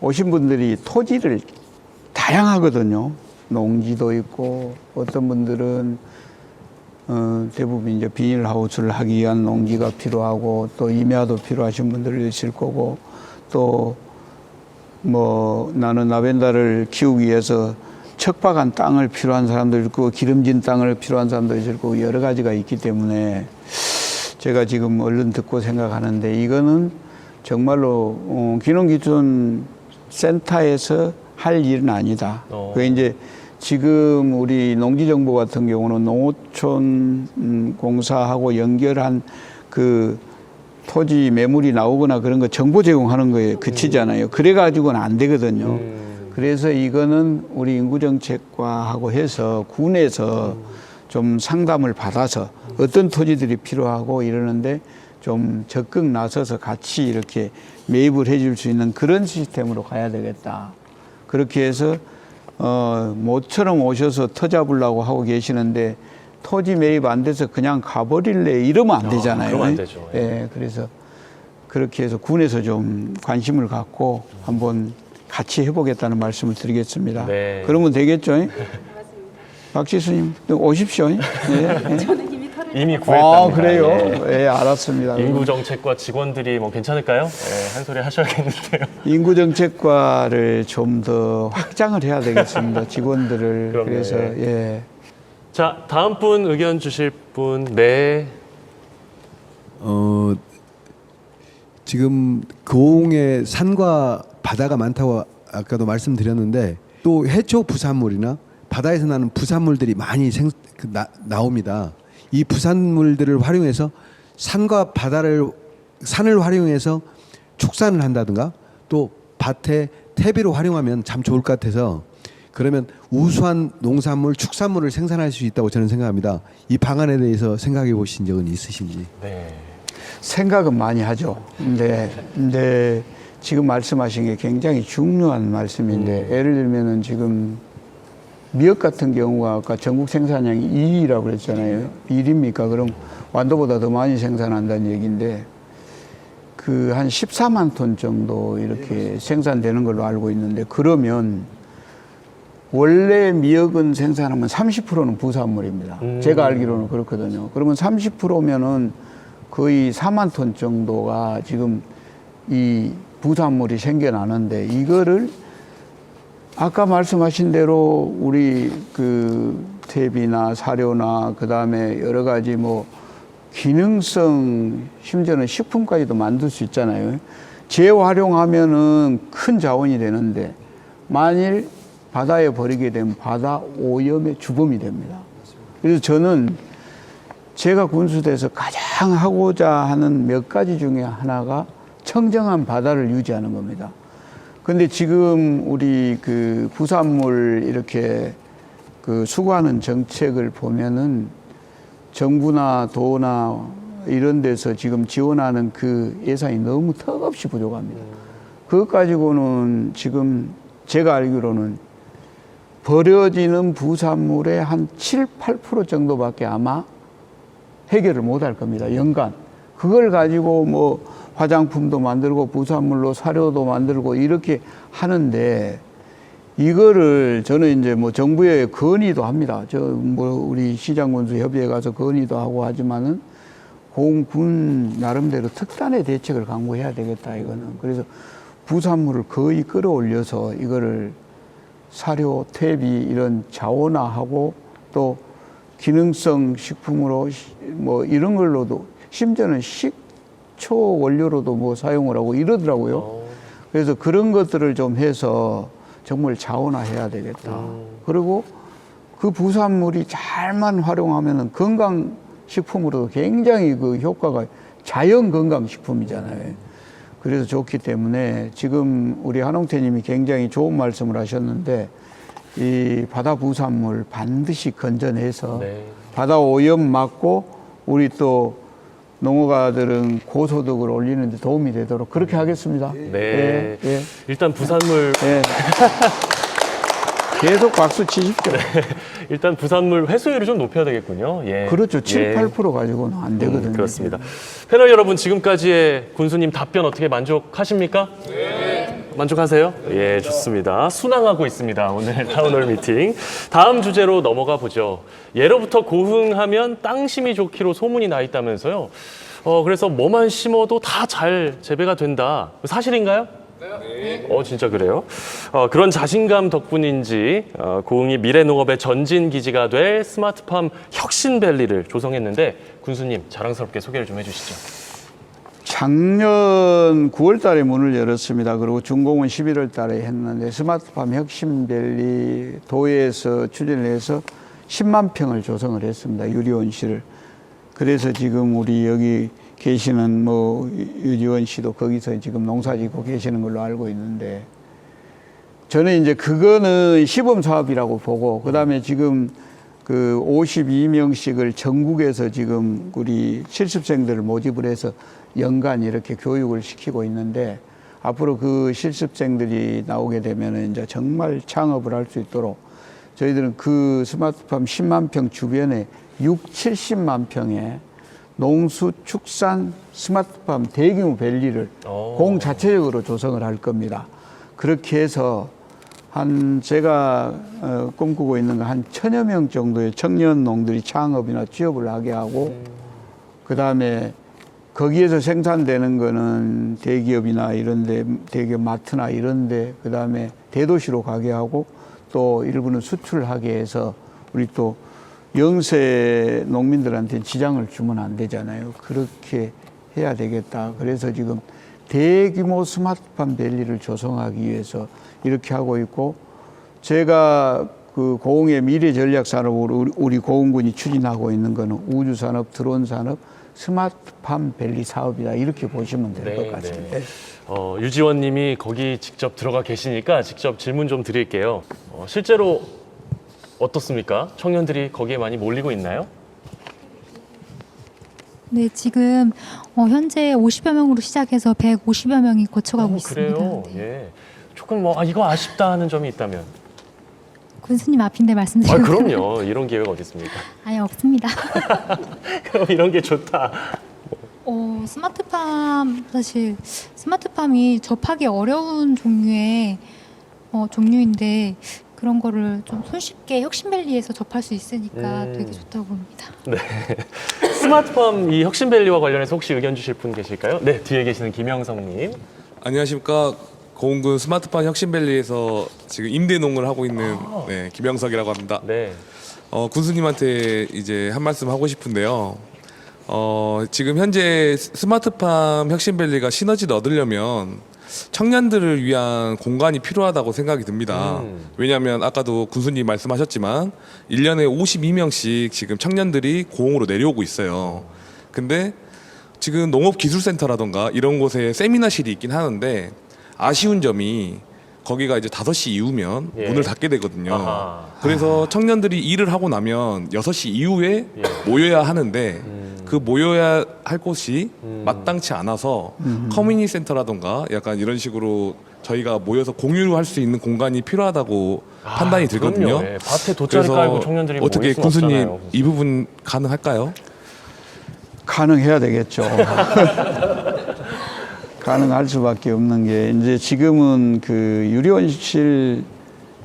오신 분들이 토지를 다양하거든요. 농지도 있고 어떤 분들은 대부분 이제 비닐하우스를 하기 위한 농지가 필요하고 또 임야도 필요하신 분들이 있을 거고 또 뭐 나는 라벤더를 키우기 위해서 척박한 땅을 필요한 사람도 있고 기름진 땅을 필요한 사람도 있을 거고 여러 가지가 있기 때문에 제가 지금 얼른 듣고 생각하는데 이거는 정말로 귀농귀촌 센터에서 할 일은 아니다. 그게 이제 지금 우리 농지정보 같은 경우는 농어촌 공사하고 연결한 토지 매물이 나오거나 그런 거 정보 제공하는 거에 그치잖아요. 그래가지고는 안 되거든요. 그래서 이거는 우리 인구정책과하고 해서 군에서 좀 상담을 받아서 어떤 토지들이 필요하고 이러는데 좀 적극 나서서 같이 이렇게 매입을 해줄 수 있는 그런 시스템으로 가야 되겠다. 그렇게 해서 모처럼 오셔서 터 잡으려고 하고 계시는데 토지 매입 안 돼서 그냥 가버릴래 이러면 안 되잖아요. 그러면 안 되죠. 예, 그래서 그렇게 해서 군에서 좀 관심을 갖고 한번 같이 해보겠다는 말씀을 드리겠습니다. 그러면 되겠죠? 박지수님 오십시오. 예. 저는 이미 구했답니다. 그래요? 예, 알았습니다. 인구정책과 직원들이 뭐 괜찮을까요? 한 소리 하셔야겠는데요. 인구정책과를 좀 더 확장을 해야 되겠습니다. 직원들을. 그럼요, 그래서 예. 자, 다음 분 의견 주실 분. 네. 지금 고흥에 산과 바다가 많다고 아까도 말씀드렸는데 또 해초 부산물이나 바다에서 나는 부산물들이 많이 나옵니다. 이 부산물들을 활용해서 산과 산을 활용해서 축산을 한다든가 또 밭에 퇴비로 활용하면 참 좋을 것 같아서 그러면 우수한 농산물, 축산물을 생산할 수 있다고 저는 생각합니다. 이 방안에 대해서 생각해 보신 적은 있으신지? 네. 생각은 많이 하죠. 근데 지금 말씀하신 게 굉장히 중요한 말씀인데 예를 들면은 지금 미역 같은 경우가 아까 전국 생산량이 2위라고 그랬잖아요. 1위입니까? 그럼 완도보다 더 많이 생산한다는 얘기인데 한 14만 톤 정도 이렇게 생산되는 걸로 알고 있는데 그러면 원래 미역은 생산하면 30%는 부산물입니다. 제가 알기로는 그렇거든요. 그러면 30%면은 거의 4만 톤 정도가 지금 이 부산물이 생겨나는데 이거를 아까 말씀하신 대로 우리 퇴비나 사료나 그다음에 여러 가지 기능성 심지어는 식품까지도 만들 수 있잖아요. 재활용하면은 큰 자원이 되는데 만일 바다에 버리게 되면 바다 오염의 주범이 됩니다. 그래서 저는 제가 군수대에서 가장 하고자 하는 몇 가지 중에 하나가 청정한 바다를 유지하는 겁니다. 근데 지금 우리 부산물 이렇게 수거하는 정책을 보면은 정부나 도나 이런 데서 지금 지원하는 그 예산이 너무 턱없이 부족합니다. 그것 가지고는 지금 제가 알기로는 버려지는 부산물의 한 7, 8% 정도밖에 아마 해결을 못할 겁니다. 연간. 그걸 가지고 뭐 화장품도 만들고 부산물로 사료도 만들고 이렇게 하는데 이거를 저는 이제 뭐 정부에 건의도 합니다. 저 뭐 우리 시장군수 협의회 가서 건의도 하고 하지만은 군 나름대로 특단의 대책을 강구해야 되겠다 이거는. 그래서 부산물을 거의 끌어올려서 이거를 사료, 퇴비 이런 자원화하고 또 기능성 식품으로 뭐 이런 걸로도 심지어는 식초 원료로도 뭐 사용을 하고 이러더라고요. 그래서 그런 것들을 좀 해서 정말 자원화해야 되겠다. 그리고 그 부산물이 잘만 활용하면은 건강식품으로도 굉장히 그 효과가 자연 건강식품이잖아요. 그래서 좋기 때문에 지금 우리 한홍태님이 굉장히 좋은 말씀을 하셨는데 이 바다 부산물 반드시 건져내서 바다 오염 막고 우리 또 농어가들은 고소득을 올리는 데 도움이 되도록 그렇게 하겠습니다. 네. 일단 부산물 계속 박수 치십시오. 일단 부산물 회수율을 좀 높여야 되겠군요. 그렇죠. 7, 8% 가지고는 안 되거든요. 그렇습니다. 패널 여러분, 지금까지의 군수님 답변 어떻게 만족하십니까? 네. 만족하세요? 예, 좋습니다. 순항하고 있습니다. 오늘 타운홀 미팅. 다음 주제로 넘어가 보죠. 예로부터 고흥하면 땅심이 좋기로 소문이 나 있다면서요. 그래서 뭐만 심어도 다 잘 재배가 된다. 사실인가요? 네. 진짜 그래요? 그런 자신감 덕분인지 고흥이 미래농업의 전진 기지가 될 스마트팜 혁신밸리를 조성했는데 군수님 자랑스럽게 소개를 좀 해주시죠. 작년 9월 달에 문을 열었습니다. 그리고 준공은 11월 달에 했는데 스마트팜 혁신밸리 도에서 추진해서 10만 평을 조성을 했습니다. 유리원시를. 그래서 지금 우리 여기 계시는 뭐 유지원 씨도 거기서 지금 농사 짓고 계시는 걸로 알고 있는데 저는 이제 그거는 시범 사업이라고 보고 그다음에 지금 그 52명씩을 전국에서 지금 우리 실습생들을 모집을 해서 연간 이렇게 교육을 시키고 있는데 앞으로 그 실습생들이 나오게 되면 이제 정말 창업을 할 수 있도록 저희들은 그 스마트팜 10만 평 주변에 6, 70만 평의 농수축산 스마트팜 대규모 밸리를 공 자체적으로 조성을 할 겁니다. 그렇게 해서 제가 꿈꾸고 있는 거 한 1000여 명 정도의 청년 농들이 창업이나 취업을 하게 하고 그 다음에 거기에서 생산되는 거는 대기업이나 이런데 대기업 마트나 이런데 그 다음에 대도시로 가게 하고 또 일부는 수출하게 해서 우리 또 영세 농민들한테 지장을 주면 안 되잖아요. 그렇게 해야 되겠다. 그래서 지금 대규모 스마트팜 밸리를 조성하기 위해서 이렇게 하고 있고 제가 그 고흥의 미래 전략 산업으로 우리 고흥군이 추진하고 있는 거는 우주 산업, 드론 산업, 스마트팜 밸리 사업이다. 이렇게 보시면 될 것 같습니다. 유지원님이 거기 직접 들어가 계시니까 직접 질문 좀 드릴게요. 실제로 어떻습니까? 청년들이 거기에 많이 몰리고 있나요? 네, 지금 현재 50여 명으로 시작해서 150여 명이 거쳐가고 있습니다. 그래요? 네. 예. 조금 이거 아쉽다 하는 점이 있다면? 군수님 앞인데 말씀드리면 그럼요. 이런 기회가 어디 있습니까? 아예 없습니다. 그럼 이런 게 좋다. 스마트팜 사실 스마트팜이 접하기 어려운 종류인데 그런 거를 좀 손쉽게 혁신밸리에서 접할 수 있으니까 되게 좋다고 봅니다. 네. 스마트팜 이 혁신밸리와 관련해서 혹시 의견 주실 분 계실까요? 네, 뒤에 계시는 김영성님. 안녕하십니까. 고흥군 스마트팜 혁신밸리에서 지금 임대농을 하고 있는 김영석이라고 합니다. 네. 군수님한테 이제 한 말씀 하고 싶은데요. 지금 현재 스마트팜 혁신밸리가 시너지를 얻으려면 청년들을 위한 공간이 필요하다고 생각이 듭니다. 왜냐하면 아까도 군수님 말씀하셨지만 1년에 52명씩 지금 청년들이 고흥으로 내려오고 있어요. 근데 지금 농업기술센터라던가 이런 곳에 세미나실이 있긴 하는데 아쉬운 점이 거기가 이제 5시 이후면 문을 닫게 되거든요. 그래서 청년들이 일을 하고 나면 6시 이후에 모여야 하는데 그 모여야 할 곳이 마땅치 않아서 커뮤니티 센터라던가 약간 이런 식으로 저희가 모여서 공유할 수 있는 공간이 필요하다고 판단이 들거든요. 그럼요. 예, 밭에 돗자리 깔고 청년들이 어떻게 모일 수는 군수님 없잖아요. 이 부분 가능할까요? 가능해야 되겠죠. 가능할 수밖에 없는 게 이제 지금은 그 유리온실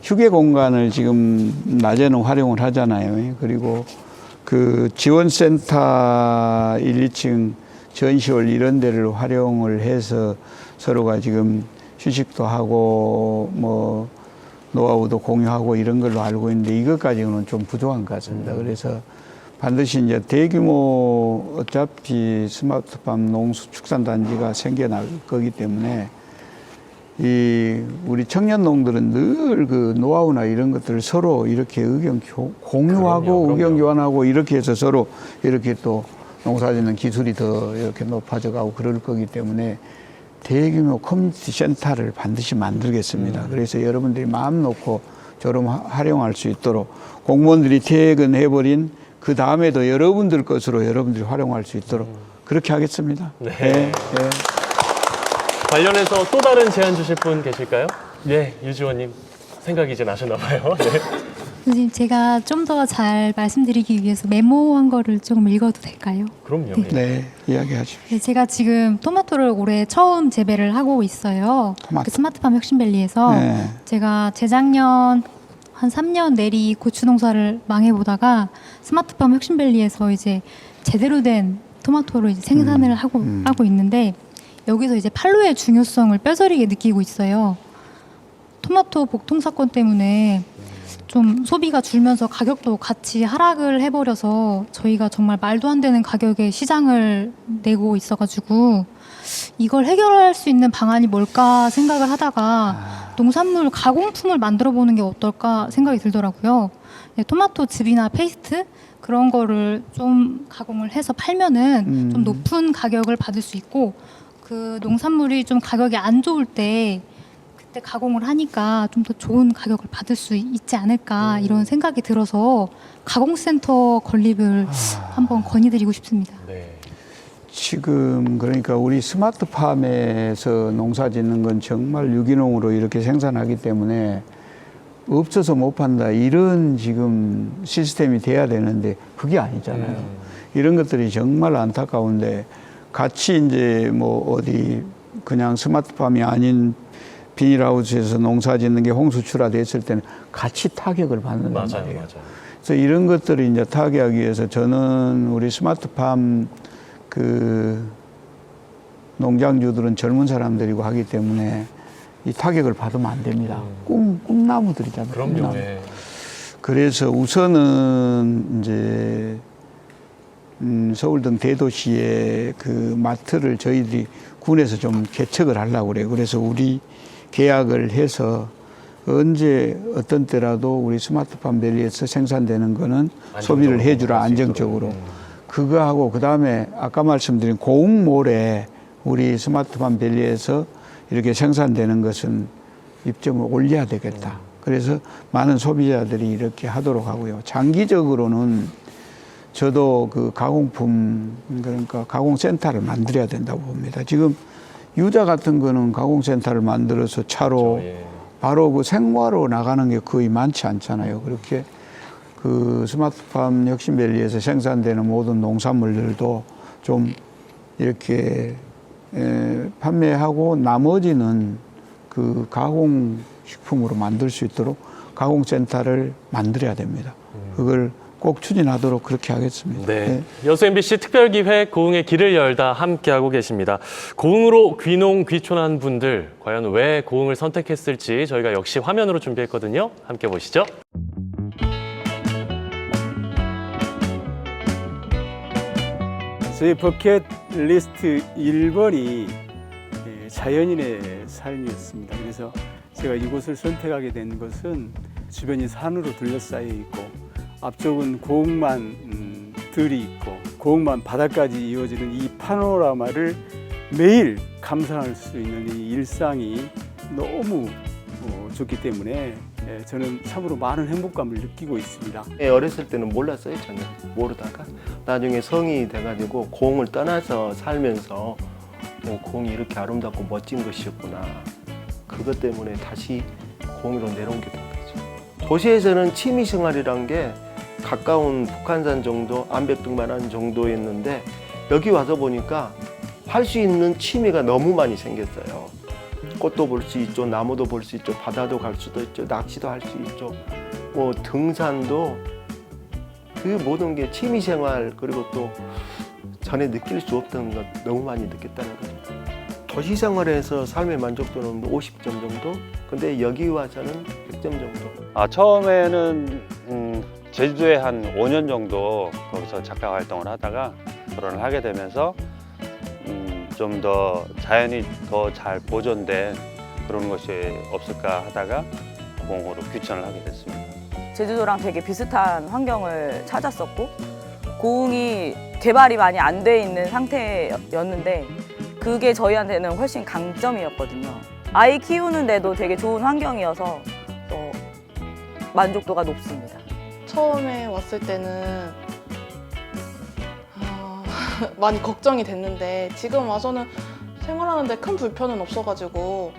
휴게 공간을 지금 낮에는 활용을 하잖아요. 그리고 그 지원센터 1, 2층 전시홀 이런 데를 활용을 해서 서로가 지금 휴식도 하고 뭐 노하우도 공유하고 이런 걸로 알고 있는데 이것까지는 좀 부족한 것 같습니다. 그래서 반드시 이제 대규모 어차피 스마트팜 농수축산단지가 생겨날 거기 때문에 이 우리 청년 농들은 늘 그 노하우나 이런 것들을 서로 이렇게 의견 공유하고 의견 교환하고 이렇게 해서 서로 이렇게 또 농사짓는 기술이 더 이렇게 높아져 가고 그럴 거기 때문에 대규모 커뮤니티 센터를 반드시 만들겠습니다. 그래서 여러분들이 마음 놓고 저럼 활용할 수 있도록 공무원들이 퇴근해버린 그 다음에도 여러분들 것으로 여러분들이 활용할 수 있도록 그렇게 하겠습니다. 네. 네. 관련해서 또 다른 제안 주실 분 계실까요? 네, 유지원님 생각이 이제 나셨나 봐요. 네. 선생님, 제가 좀 더 잘 말씀드리기 위해서 메모한 거를 조금 읽어도 될까요? 그럼요. 네. 네, 이야기하십시오. 네, 제가 지금 토마토를 올해 처음 재배를 하고 있어요. 그 스마트팜 혁신밸리에서 네. 제가 재작년 한 3년 내리 고추 농사를 망해보다가 스마트팜 혁신밸리에서 이제 제대로 된 토마토를 이제 생산을 하고 있는데 여기서 이제 판로의 중요성을 뼈저리게 느끼고 있어요. 토마토 복통 사건 때문에 좀 소비가 줄면서 가격도 같이 하락을 해버려서 저희가 정말 말도 안 되는 가격에 시장을 내고 있어가지고 이걸 해결할 수 있는 방안이 뭘까 생각을 하다가 농산물 가공품을 만들어 보는 게 어떨까 생각이 들더라고요. 네, 토마토 즙이나 페이스트 그런 거를 좀 가공을 해서 팔면은 좀 높은 가격을 받을 수 있고 그 농산물이 좀 가격이 안 좋을 때 그때 가공을 하니까 좀 더 좋은 가격을 받을 수 있지 않을까 이런 생각이 들어서 가공센터 건립을 한번 건의드리고 싶습니다. 네. 지금 그러니까 우리 스마트팜에서 농사 짓는 건 정말 유기농으로 이렇게 생산하기 때문에 없어서 못 판다 이런 지금 시스템이 돼야 되는데 그게 아니잖아요. 이런 것들이 정말 안타까운데 같이 이제 뭐 어디 그냥 스마트팜이 아닌 비닐하우스에서 농사 짓는 게 홍수출하 됐을 때는 같이 타격을 받는단 말이에요. 맞아요. 그래서 이런 것들을 이제 타개하기 위해서 저는 우리 스마트팜 그 농장주들은 젊은 사람들이고 하기 때문에 이 타격을 받으면 안 됩니다. 꿈나무들이잖아요. 그럼요. 꿈나무. 예. 그래서 우선은 이제 서울 등 대도시의 그 마트를 저희들이 군에서 좀 개척을 하려고 그래요. 그래서 우리 계약을 해서 언제 어떤 때라도 우리 스마트팜 밸리에서 생산되는 거는 소비를 해주라 안정적으로. 그거하고 그다음에 아까 말씀드린 고흥몰에 우리 스마트팜 밸리에서 이렇게 생산되는 것은 입점을 올려야 되겠다. 그래서 많은 소비자들이 이렇게 하도록 하고요. 장기적으로는 저도 그 가공품 그러니까 가공센터를 만들어야 된다고 봅니다. 지금 유자 같은 거는 가공센터를 만들어서 차로 바로 그 생화로 나가는 게 거의 많지 않잖아요. 그렇게 그 스마트팜 혁신밸리에서 생산되는 모든 농산물들도 좀 이렇게 판매하고 나머지는 그 가공식품으로 만들 수 있도록 가공센터를 만들어야 됩니다. 그걸 꼭 추진하도록 그렇게 하겠습니다. 네. 여수 MBC 특별기획 고흥의 길을 열다 함께하고 계십니다. 고흥으로 귀농 귀촌한 분들 과연 왜 고흥을 선택했을지 저희가 역시 화면으로 준비했거든요. 함께 보시죠. 저희 버킷리스트 1번이 자연인의 삶이었습니다. 그래서 제가 이곳을 선택하게 된 것은 주변이 산으로 둘러싸여 있고 앞쪽은 고흥만 들이 있고 고흥만 바다까지 이어지는 이 파노라마를 매일 감상할 수 있는 이 일상이 너무 줬기 때문에 저는 참으로 많은 행복감을 느끼고 있습니다. 어렸을 때는 몰랐어요. 전혀 모르다가 나중에 성인이 돼가지고 공을 떠나서 살면서 공이 이렇게 아름답고 멋진 것이었구나. 그것 때문에 다시 공으로 내려온 게 된 거죠. 도시에서는 취미생활이란 게 가까운 북한산 정도, 안백등만한 정도였는데 여기 와서 보니까 할 수 있는 취미가 너무 많이 생겼어요. 꽃도 볼 수 있죠, 나무도 볼 수 있죠, 바다도 갈 수도 있죠, 낚시도 할 수 있죠, 뭐 등산도, 그 모든 게 취미생활, 그리고 또 전에 느낄 수 없던 것 너무 많이 느꼈다는 거죠. 도시생활에서 삶의 만족도는 50점 정도? 근데 여기 와서는 100점 정도. 처음에는 제주도에 한 5년 정도 거기서 작가 활동을 하다가 결혼을 하게 되면서 좀 더 자연이 더 잘 보존된 그런 것이 없을까 하다가 공으로 귀촌을 하게 됐습니다. 제주도랑 되게 비슷한 환경을 찾았었고 고흥이 개발이 많이 안 돼 있는 상태였는데 그게 저희한테는 훨씬 강점이었거든요. 아이 키우는데도 되게 좋은 환경이어서 만족도가 높습니다. 처음에 왔을 때는 많이 걱정이 됐는데 지금 와서는 생활하는데 큰 불편은 없어가지고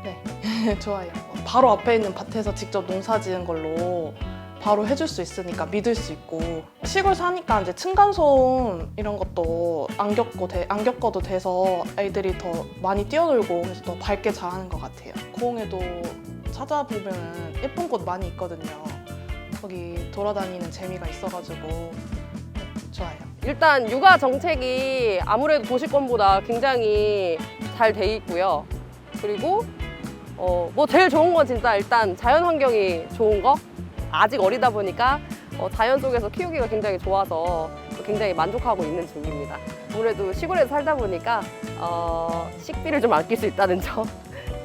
네 좋아요. 바로 앞에 있는 밭에서 직접 농사 지은 걸로 바로 해줄 수 있으니까 믿을 수 있고, 시골 사니까 이제 층간소음 이런 것도 안 겪어도 돼서 아이들이 더 많이 뛰어놀고 그래서 더 밝게 자라는 것 같아요. 고흥에도 찾아보면 예쁜 곳 많이 있거든요. 거기 돌아다니는 재미가 있어가지고 네, 좋아요. 일단 육아 정책이 아무래도 도시권보다 굉장히 잘 돼 있고요. 그리고 뭐 제일 좋은 건 진짜 일단 자연 환경이 좋은 거. 아직 어리다 보니까 자연 속에서 키우기가 굉장히 좋아서 굉장히 만족하고 있는 중입니다. 아무래도 시골에서 살다 보니까 식비를 좀 아낄 수 있다는 점.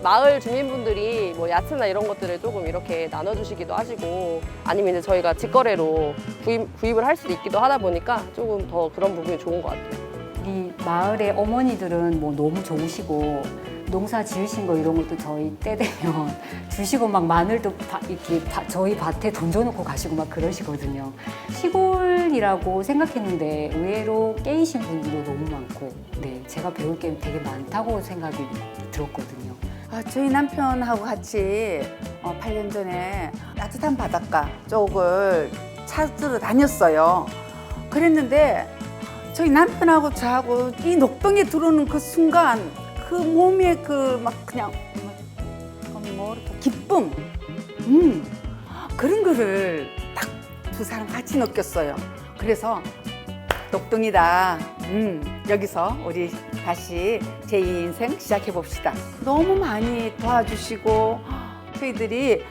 마을 주민분들이 뭐 야채나 이런 것들을 조금 이렇게 나눠주시기도 하시고 아니면 이제 저희가 직거래로 구입을 할 수도 있기도 하다 보니까 조금 더 그런 부분이 좋은 것 같아요. 우리 마을의 어머니들은 뭐 너무 좋으시고 농사 지으신 거 이런 것도 저희 때 되면 주시고 막 마늘도 이렇게 저희 밭에 던져놓고 가시고 막 그러시거든요. 시골이라고 생각했는데 의외로 깨이신 분들도 너무 많고 네, 제가 배울 게 되게 많다고 생각이 들었거든요. 저희 남편하고 같이 8년 전에 따뜻한 바닷가 쪽을 찾으러 다녔어요. 그랬는데 저희 남편하고 저하고 이 녹동에 들어오는 그 순간 그 몸에 그 막 그냥 기쁨 그런 거를 딱 두 사람 같이 느꼈어요. 그래서 녹동이다. 여기서 우리 다시 제2인생 시작해 봅시다. 너무 많이 도와주시고 저희들이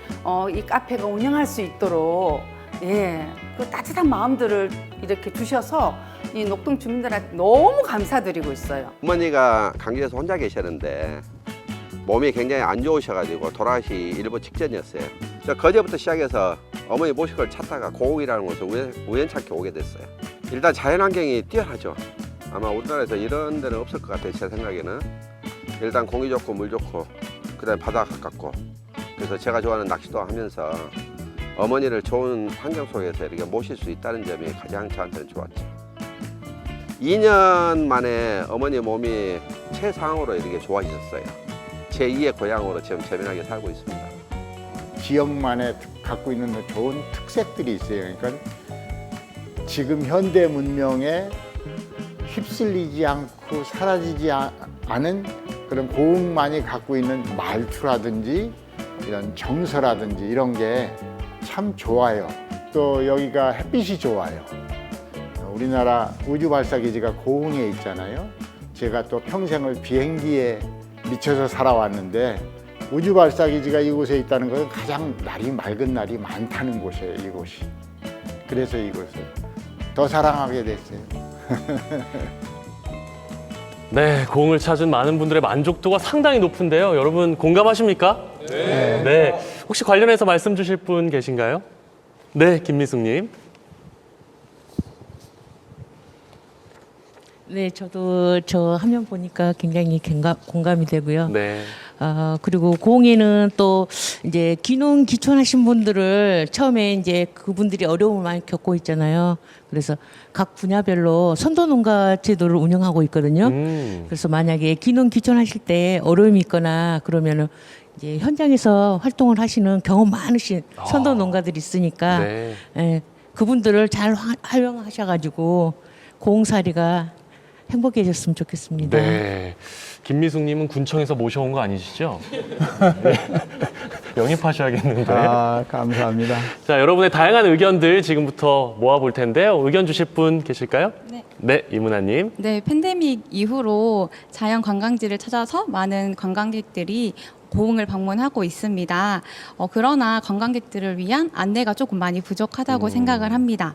이 카페가 운영할 수 있도록 그 따뜻한 마음들을 이렇게 주셔서 이 녹동 주민들한테 너무 감사드리고 있어요. 어머니가 강주에서 혼자 계셨는데 몸이 굉장히 안 좋으셔가지고 돌아가시 일부 직전이었어요. 저 거제부터 시작해서 어머니 모시고를 찾다가 고흥이라는 곳을 우연찮게 오게 됐어요. 일단 자연환경이 뛰어나죠. 아마 우리나라에서 이런 데는 없을 것 같아요. 제 생각에는. 일단 공기 좋고 물 좋고 그다음에 바다 가깝고 그래서 제가 좋아하는 낚시도 하면서 어머니를 좋은 환경 속에서 이렇게 모실 수 있다는 점이 가장 저한테는 좋았죠. 2년 만에 어머니 몸이 최상으로 이렇게 좋아지셨어요. 제2의 고향으로 지금 재미나게 살고 있습니다. 지역만에 갖고 있는 좋은 특색들이 있어요. 그러니까 지금 현대 문명에 휩쓸리지 않고 사라지지 않은 그런 고흥만이 갖고 있는 말투라든지 이런 정서라든지 이런 게 참 좋아요. 또 여기가 햇빛이 좋아요. 우리나라 우주발사기지가 고흥에 있잖아요. 제가 또 평생을 비행기에 미쳐서 살아왔는데 우주발사기지가 이곳에 있다는 것은 가장 날이 맑은 날이 많다는 곳이에요. 이곳이. 그래서 이곳을 더 사랑하게 됐어요. 네, 고흥을 찾은 많은 분들의 만족도가 상당히 높은데요. 여러분 공감하십니까? 네. 혹시 관련해서 말씀 주실 분 계신가요? 네, 김미숙님. 네, 저도 저 화면 보니까 굉장히 공감이 되고요. 네. 그리고 고흥에는 또 이제 귀농 귀촌하신 분들을 처음에 이제 그분들이 어려움을 많이 겪고 있잖아요. 그래서 각 분야별로 선도 농가 제도를 운영하고 있거든요. 그래서 만약에 귀농 귀촌하실 때 어려움이 있거나 그러면은 이제 현장에서 활동을 하시는 경험 많으신 선도 농가들이 있으니까 네. 예, 그분들을 잘 활용하셔가지고 고흥살이가 행복해졌으면 좋겠습니다. 네. 김미숙님은 군청에서 모셔온 거 아니시죠? 네. 영입하셔야겠는데. 아, 감사합니다. 자, 여러분의 다양한 의견들 지금부터 모아볼 텐데요. 의견 주실 분 계실까요? 네. 네, 이문아님. 네, 팬데믹 이후로 자연 관광지를 찾아서 많은 관광객들이 고흥을 방문하고 있습니다. 그러나 관광객들을 위한 안내가 조금 많이 부족하다고 생각을 합니다.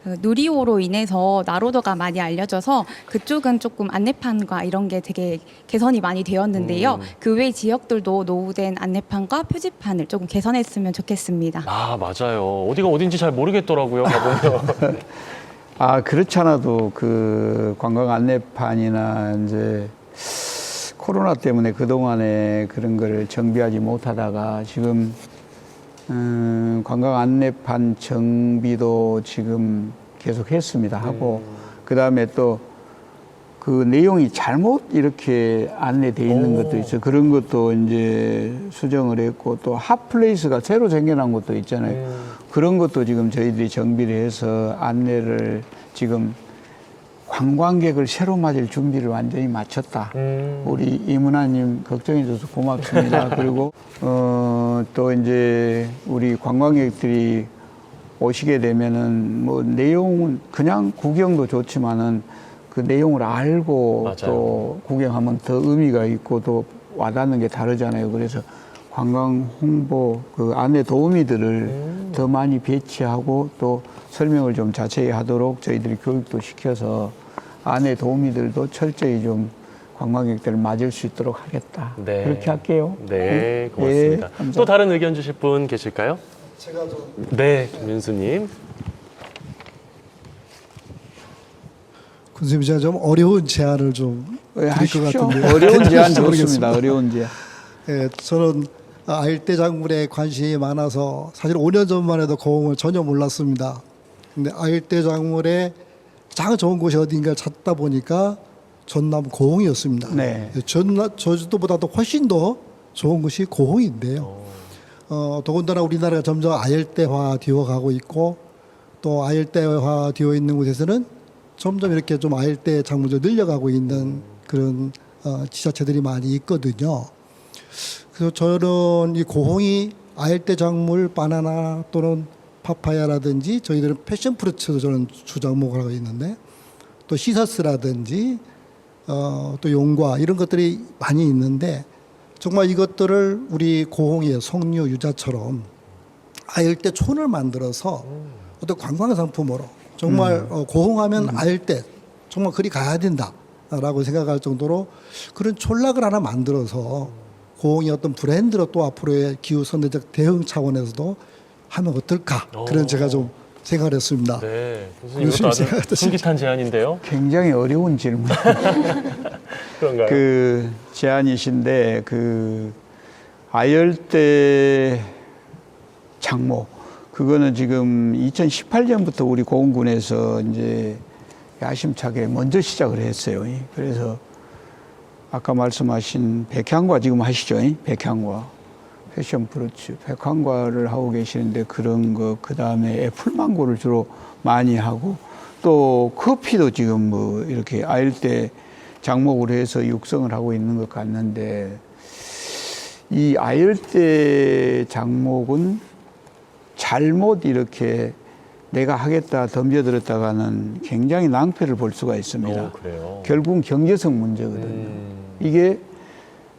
누리호로 인해서 나로도가 많이 알려져서 그쪽은 조금 안내판과 이런 게 되게 개선이 많이 되었는데요. 그 외 지역들도 노후된 안내판과 표지판을 조금 개선했으면 좋겠습니다. 아, 맞아요. 어디가 어딘지 잘 모르겠더라고요, 가보면. 아, 그렇지 않아도 그 관광 안내판이나 이제 코로나 때문에 그동안에 그런 걸 정비하지 못하다가 지금 관광 안내판 정비도 지금 계속 했습니다. 하고 그다음에 또 그 내용이 잘못 이렇게 안내돼 있는 것도 있어요. 그런 것도 이제 수정을 했고 또 핫플레이스가 새로 생겨난 것도 있잖아요. 그런 것도 지금 저희들이 정비를 해서 안내를 지금 관광객을 새로 맞을 준비를 완전히 마쳤다. 우리 이문아님 걱정해줘서 고맙습니다. 그리고 또 이제 우리 관광객들이 오시게 되면은 뭐 내용은 그냥 구경도 좋지만은 그 내용을 알고 맞아요. 또 구경하면 더 의미가 있고 또 와닿는 게 다르잖아요. 그래서 관광 홍보 그 안내 도우미들을 더 많이 배치하고 또 설명을 좀 자세히 하도록 저희들이 교육도 시켜서 안내 도우미들도 철저히 좀 관광객들을 맞을 수 있도록 하겠다. 네. 그렇게 할게요. 네, 고맙습니다. 네, 또 다른 의견 주실 분 계실까요? 제가 좀 네, 김윤수님. 군수님 제가 좀 어려운 제안을 좀 드릴 것 같은데 어려운 제안 좋습니다. 어려운 제안. 예, 저는 아일대 작물에 관심이 많아서 사실 5년 전만 해도 고흥을 전혀 몰랐습니다. 근데 아일대 작물에 가장 좋은 곳이 어딘가를 찾다 보니까 전남 고흥이었습니다. 네. 제주도보다도 훨씬 더 좋은 곳이 고흥인데요. 더군다나 우리나라가 점점 아열대화 되어가고 있고 또 아열대화 되어 있는 곳에서는 점점 이렇게 좀 아열대 작물도 늘려가고 있는 그런 지자체들이 많이 있거든요. 그래서 저는 이 고흥이 아열대 작물 바나나 또는 파파야라든지 저희들은 패션 프루츠도 저는 주작목을 하고 있는데 또 시서스라든지 또 용과 이런 것들이 많이 있는데 정말 이것들을 우리 고흥의 석류 유자처럼 아열대 촌을 만들어서 어떤 관광 상품으로 정말 고흥하면 아열대 정말 그리 가야 된다라고 생각할 정도로 그런 촌락을 하나 만들어서 고흥이 어떤 브랜드로 또 앞으로의 기후 선대적 대응 차원에서도 하면 어떨까 그런 제가 좀 생각을 했습니다. 네, 교수님 이것도 아주 솔깃한 제안인데요. 굉장히 어려운 질문. 그런가요? 그 제안이신데 그 아열대 장모 그거는 지금 2018년부터 우리 고흥군에서 이제 야심차게 먼저 시작을 했어요. 그래서 아까 말씀하신 백향과 지금 하시죠? 백향과 패션 프루츠, 백향과를 하고 계시는데 그런 거, 그 다음에 애플망고를 주로 많이 하고 또 커피도 지금 뭐 이렇게 아열대 장목으로 해서 육성을 하고 있는 것 같는데 이 아열대 장목은 잘못 이렇게 내가 하겠다 덤벼들었다가는 굉장히 낭패를 볼 수가 있습니다. 그래요? 결국은 경제성 문제거든요. 이게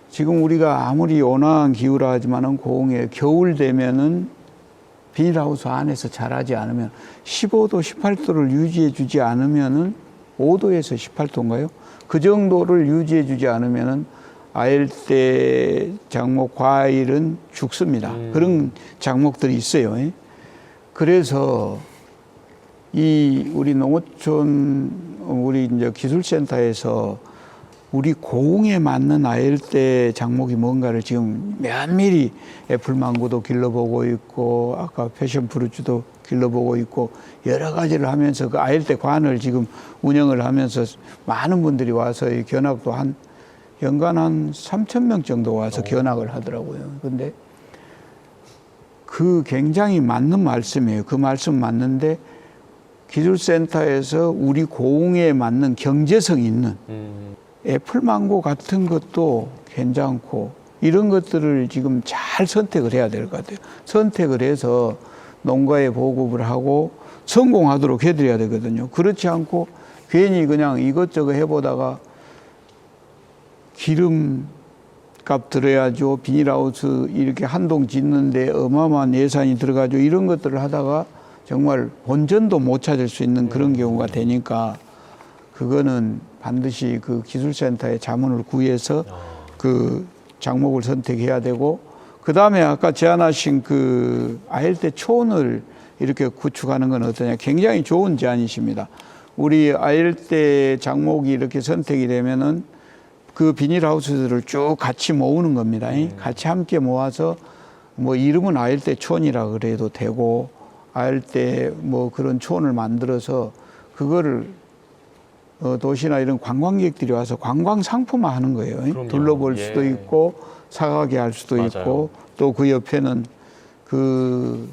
지금 우리가 아무리 온화한 기후라 하지만은 고흥에 겨울 되면은 비닐하우스 안에서 자라지 않으면 15도, 18도를 유지해 주지 않으면은 5도에서 18도인가요? 그 정도를 유지해 주지 않으면은 아열대 장목 과일은 죽습니다. 그런 작목들이 있어요. 그래서 이 우리 농어촌 우리 이제 기술센터에서 우리 고흥에 맞는 아열대 작목이 뭔가를 지금 면밀히 애플망고도 길러보고 있고 아까 패션프루츠도 길러보고 있고 여러 가지를 하면서 그 아열대 관을 지금 운영을 하면서 많은 분들이 와서 이 견학도 연간 한 3,000명 정도 와서 견학을 하더라고요. 근데 그 굉장히 맞는 말씀이에요. 그 말씀 맞는데 기술센터에서 우리 고흥에 맞는 경제성 있는 애플망고 같은 것도 괜찮고 이런 것들을 지금 잘 선택을 해야 될 것 같아요. 선택을 해서 농가에 보급을 하고 성공하도록 해드려야 되거든요. 그렇지 않고 괜히 그냥 이것저것 해보다가 기름값 들어야죠. 비닐하우스 이렇게 한 동 짓는데 어마어마한 예산이 들어가죠. 이런 것들을 하다가 정말 본전도 못 찾을 수 있는 그런 경우가 되니까 그거는 반드시 그 기술센터에 자문을 구해서 그 작목을 선택해야 되고 그 다음에 아까 제안하신 그 아열대 촌을 이렇게 구축하는 건 어떠냐. 굉장히 좋은 제안이십니다. 우리 아열대 작목이 이렇게 선택이 되면은 그 비닐하우스들을 쭉 같이 모으는 겁니다. 같이 함께 모아서 뭐 이름은 아열대 촌이라 그래도 되고 아열대 뭐 그런 촌을 만들어서 그거를 도시나 이런 관광객들이 와서 관광 상품화 하는 거예요. 그럼요. 둘러볼 예. 수도 있고 사가게 할 수도 맞아요. 있고 또 그 옆에는 그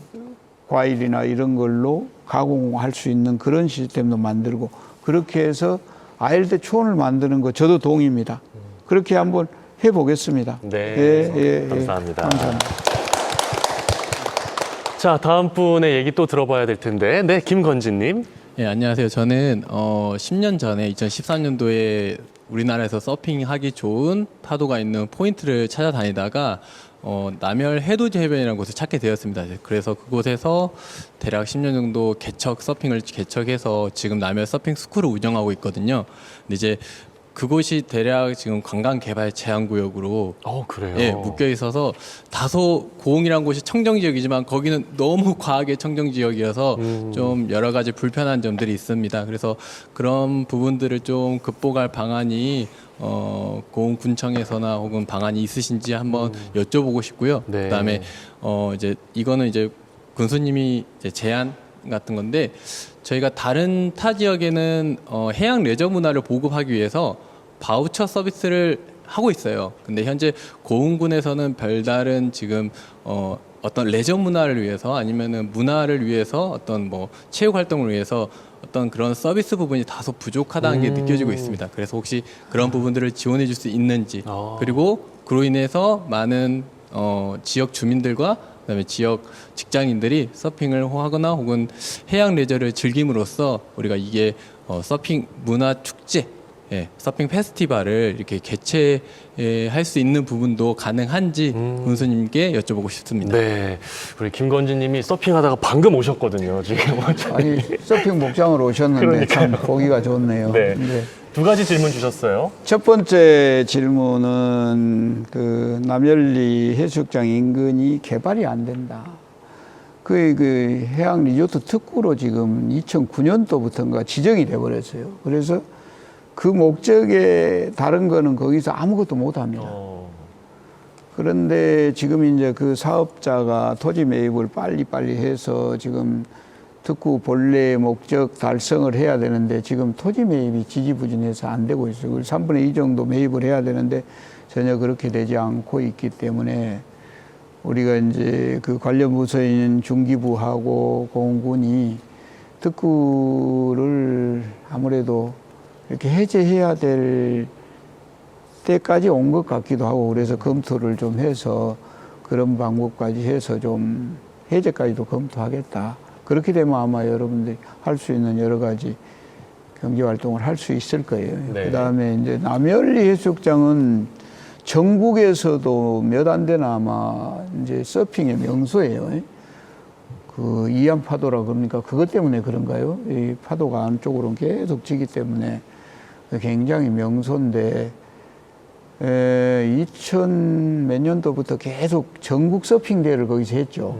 과일이나 이런 걸로 가공할 수 있는 그런 시스템도 만들고 그렇게 해서 아열대 촌을 만드는 거 저도 동의입니다. 그렇게 한번 해보겠습니다. 네, 감사합니다. 감사합니다. 자, 다음 분의 얘기 또 들어봐야 될 텐데, 네, 김건진님. 네, 안녕하세요. 저는 10년 전에 2013년도에 우리나라에서 서핑하기 좋은 파도가 있는 포인트를 찾아다니다가 남열 해돋이 해변이라는 곳을 찾게 되었습니다. 그래서 그곳에서 대략 10년 정도 서핑을 개척해서 지금 남열 서핑 스쿨을 운영하고 있거든요. 근데 이제 그곳이 대략 지금 관광개발 제한구역으로 그래요? 예, 묶여 있어서 다소 고흥이라는 곳이 청정지역이지만 거기는 너무 과하게 청정지역이어서 좀 여러 가지 불편한 점들이 있습니다. 그래서 그런 부분들을 좀 극복할 방안이 고흥군청에서나 혹은 방안이 있으신지 한번 여쭤보고 싶고요. 네. 그다음에 이제 이거는 이제 군수님이 이제 제안 같은 건데 저희가 다른 타 지역에는 해양 레저 문화를 보급하기 위해서 바우처 서비스를 하고 있어요. 근데 현재 고흥군에서는 별다른 지금 어떤 레저 문화를 위해서 아니면은 문화를 위해서 어떤 뭐 체육 활동을 위해서 어떤 그런 서비스 부분이 다소 부족하다는 게 느껴지고 있습니다. 그래서 혹시 그런 부분들을 지원해 줄 수 있는지 그리고 그로 인해서 많은 지역 주민들과 그다음에 지역 직장인들이 서핑을 하거나 혹은 해양 레저를 즐김으로써 우리가 이게 서핑 문화 축제, 서핑 페스티벌을 이렇게 개최할 수 있는 부분도 가능한지 군수님께 여쭤보고 싶습니다. 네, 우리 김건진님이 서핑하다가 방금 오셨거든요. 지금 아니 서핑 목장으로 오셨는데 참 보기가 좋네요. 네. 두 가지 질문 주셨어요. 첫 번째 질문은 그 남열리 해수욕장 인근이 개발이 안 된다. 그 해양 리조트 특구로 지금 2009년도부터인가 지정이 돼 버렸어요. 그래서 그 목적에 다른 거는 거기서 아무것도 못 합니다. 그런데 지금 이제 그 사업자가 토지 매입을 빨리빨리 해서 지금 특구 본래 목적 달성을 해야 되는데 지금 토지 매입이 지지부진해서 안 되고 있어요. 그래서 3분의 2 정도 매입을 해야 되는데 전혀 그렇게 되지 않고 있기 때문에 우리가 이제 그 관련 부서인 중기부하고 공군이 특구를 아무래도 이렇게 해제해야 될 때까지 온 것 같기도 하고 그래서 검토를 좀 해서 그런 방법까지 해서 좀 해제까지도 검토하겠다. 그렇게 되면 아마 여러분들이 할 수 있는 여러 가지 경제 활동을 할 수 있을 거예요. 네. 그다음에 이제 남열리 해수욕장은 전국에서도 몇 안 되나 아마 이제 서핑의 명소예요. 그 이안 파도라 그러니까 그것 때문에 그런가요? 이 파도가 안쪽으로 계속 지기 때문에 굉장히 명소인데 2000 몇 년도부터 계속 전국 서핑 대회를 거기서 했죠.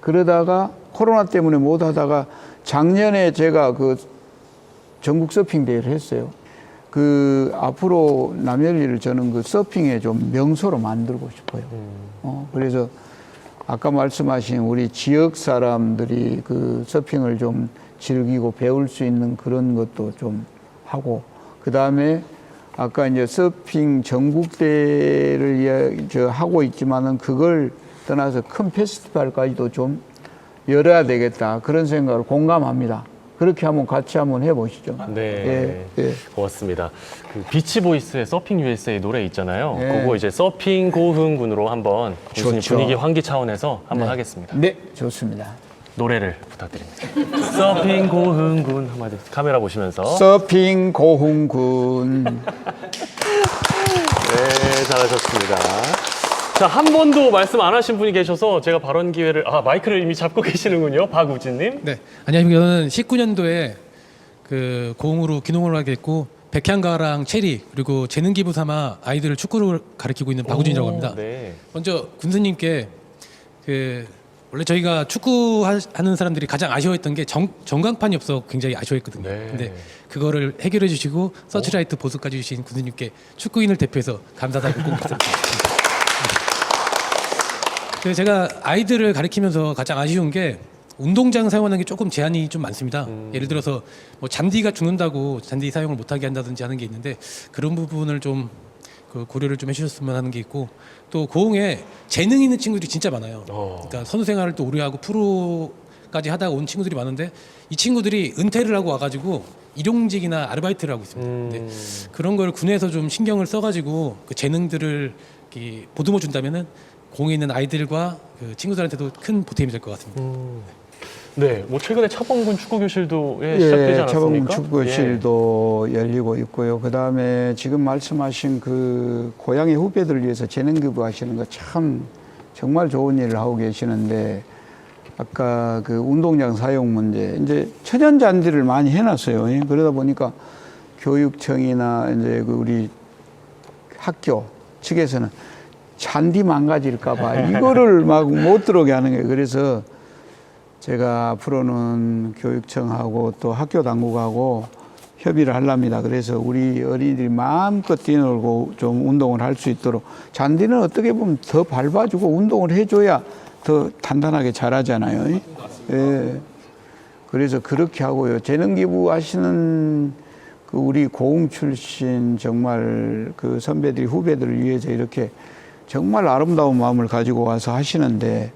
그러다가 코로나 때문에 못 하다가 작년에 제가 그 전국 서핑 대회를 했어요. 그 앞으로 남열리를 저는 그 서핑의 좀 명소로 만들고 싶어요. 그래서 아까 말씀하신 우리 지역 사람들이 그 서핑을 좀 즐기고 배울 수 있는 그런 것도 좀 하고, 그 다음에 아까 이제 서핑 전국대회를 하고 있지만은 그걸 떠나서 큰 페스티벌까지도 좀 열어야 되겠다, 그런 생각을 공감합니다. 그렇게 한번 같이 한번 해보시죠. 네, 고맙습니다. 그 비치보이스의 서핑 USA 노래 있잖아요. 그거 이제 서핑 고흥군으로 한번 군수님 분위기 환기 차원에서 한번 하겠습니다. 네, 좋습니다. 노래를 부탁드립니다. 서핑 고흥군 한마디 카메라 보시면서. 서핑 고흥군. 네, 잘하셨습니다. 자, 한 번도 말씀 안 하신 분이 계셔서 제가 발언 기회를, 마이크를 이미 잡고 계시는군요. 박우진님. 네, 안녕하십니까. 저는 19년도에 그 고흥으로 귀농을 하게 됐고, 백향가랑 체리 그리고 재능 기부 삼아 아이들을 축구를 가르치고 있는 박우진이라고 합니다. 네. 먼저 군수님께 원래 저희가 축구하는 사람들이 가장 아쉬워했던 게 전광판이 없어 굉장히 아쉬워했거든요. 근데 그거를 해결해 주시고 서치라이트 보수까지 주신 군수님께 축구인을 대표해서 감사하다고 꼭 말씀드립니다. 제가 아이들을 가르치면서 가장 아쉬운 게 운동장 사용하는 게 조금 제한이 좀 많습니다. 예를 들어서 뭐 잔디가 죽는다고 잔디 사용을 못하게 한다든지 하는 게 있는데, 그런 부분을 좀 고려를 좀 해주셨으면 하는 게 있고, 또 고흥에 재능 있는 친구들이 진짜 많아요. 그러니까 선수 생활을 또 오래 하고 프로까지 하다가 온 친구들이 많은데, 이 친구들이 은퇴를 하고 와가지고 일용직이나 아르바이트를 하고 있습니다. 근데 그런 걸 군에서 좀 신경을 써가지고 그 재능들을 보듬어 준다면은 공에 있는 아이들과 그 친구들한테도 큰 보탬이 될 것 같습니다. 네, 뭐 최근에 차범근 축구교실도 시작되지 않았습니까? 차범근 축구교실도 열리고 있고요. 그 다음에 지금 말씀하신 그 고향의 후배들을 위해서 재능 기부하시는 거 참 정말 좋은 일을 하고 계시는데, 아까 그 운동장 사용 문제, 이제 천연 잔디를 많이 해놨어요. 그러다 보니까 교육청이나 이제 그 우리 학교 측에서는 잔디 망가질까봐 이거를 막 못 들어오게 하는 거예요. 그래서 제가 앞으로는 교육청하고 또 학교 당국하고 협의를 하랍니다. 그래서 우리 어린이들이 마음껏 뛰놀고 좀 운동을 할 수 있도록, 잔디는 어떻게 보면 더 밟아주고 운동을 해줘야 더 단단하게 자라잖아요. 예. 그래서 그렇게 하고요. 재능 기부하시는 그 우리 고흥 출신 정말 그 선배들이 후배들을 위해서 이렇게 정말 아름다운 마음을 가지고 와서 하시는데,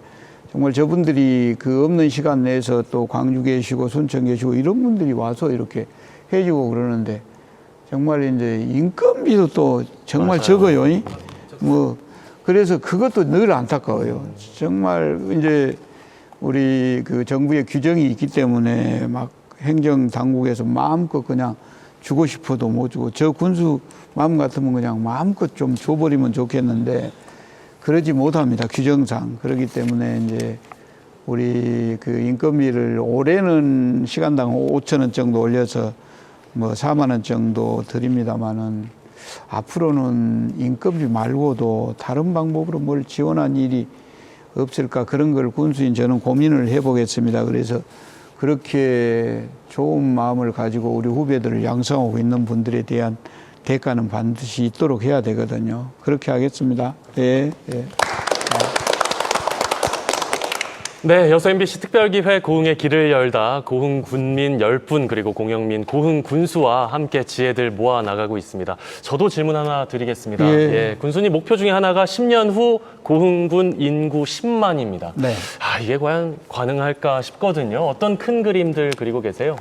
정말 저분들이 그 없는 시간 내에서 또 광주 계시고 순천 계시고 이런 분들이 와서 이렇게 해주고 그러는데, 정말 이제 인건비도 또 정말 적어요. 뭐 그래서 그것도 늘 안타까워요. 정말 이제 우리 그 정부의 규정이 있기 때문에 막 행정 당국에서 마음껏 그냥 주고 싶어도 못 주고, 저 군수 마음 같으면 그냥 마음껏 좀 줘버리면 좋겠는데 그러지 못합니다, 규정상. 그렇기 때문에 이제 우리 그 인건비를 올해는 시간당 5,000원 정도 올려서 뭐 4만 원 정도 드립니다만은, 앞으로는 인건비 말고도 다른 방법으로 뭘 지원한 일이 없을까, 그런 걸 군수인 저는 고민을 해보겠습니다. 그래서 그렇게 좋은 마음을 가지고 우리 후배들을 양성하고 있는 분들에 대한 대가는 반드시 있도록 해야 되거든요. 그렇게 하겠습니다. 예. 네, 여수 MBC 특별기획 고흥의 길을 열다 고흥 군민 10분 그리고 공영민 고흥 군수와 함께 지혜들 모아 나가고 있습니다. 저도 질문 하나 드리겠습니다. 예, 군수님 목표 중에 하나가 10년 후 고흥군 인구 10만입니다. 네. 이게 과연 가능할까 싶거든요. 어떤 큰 그림들 그리고 계세요?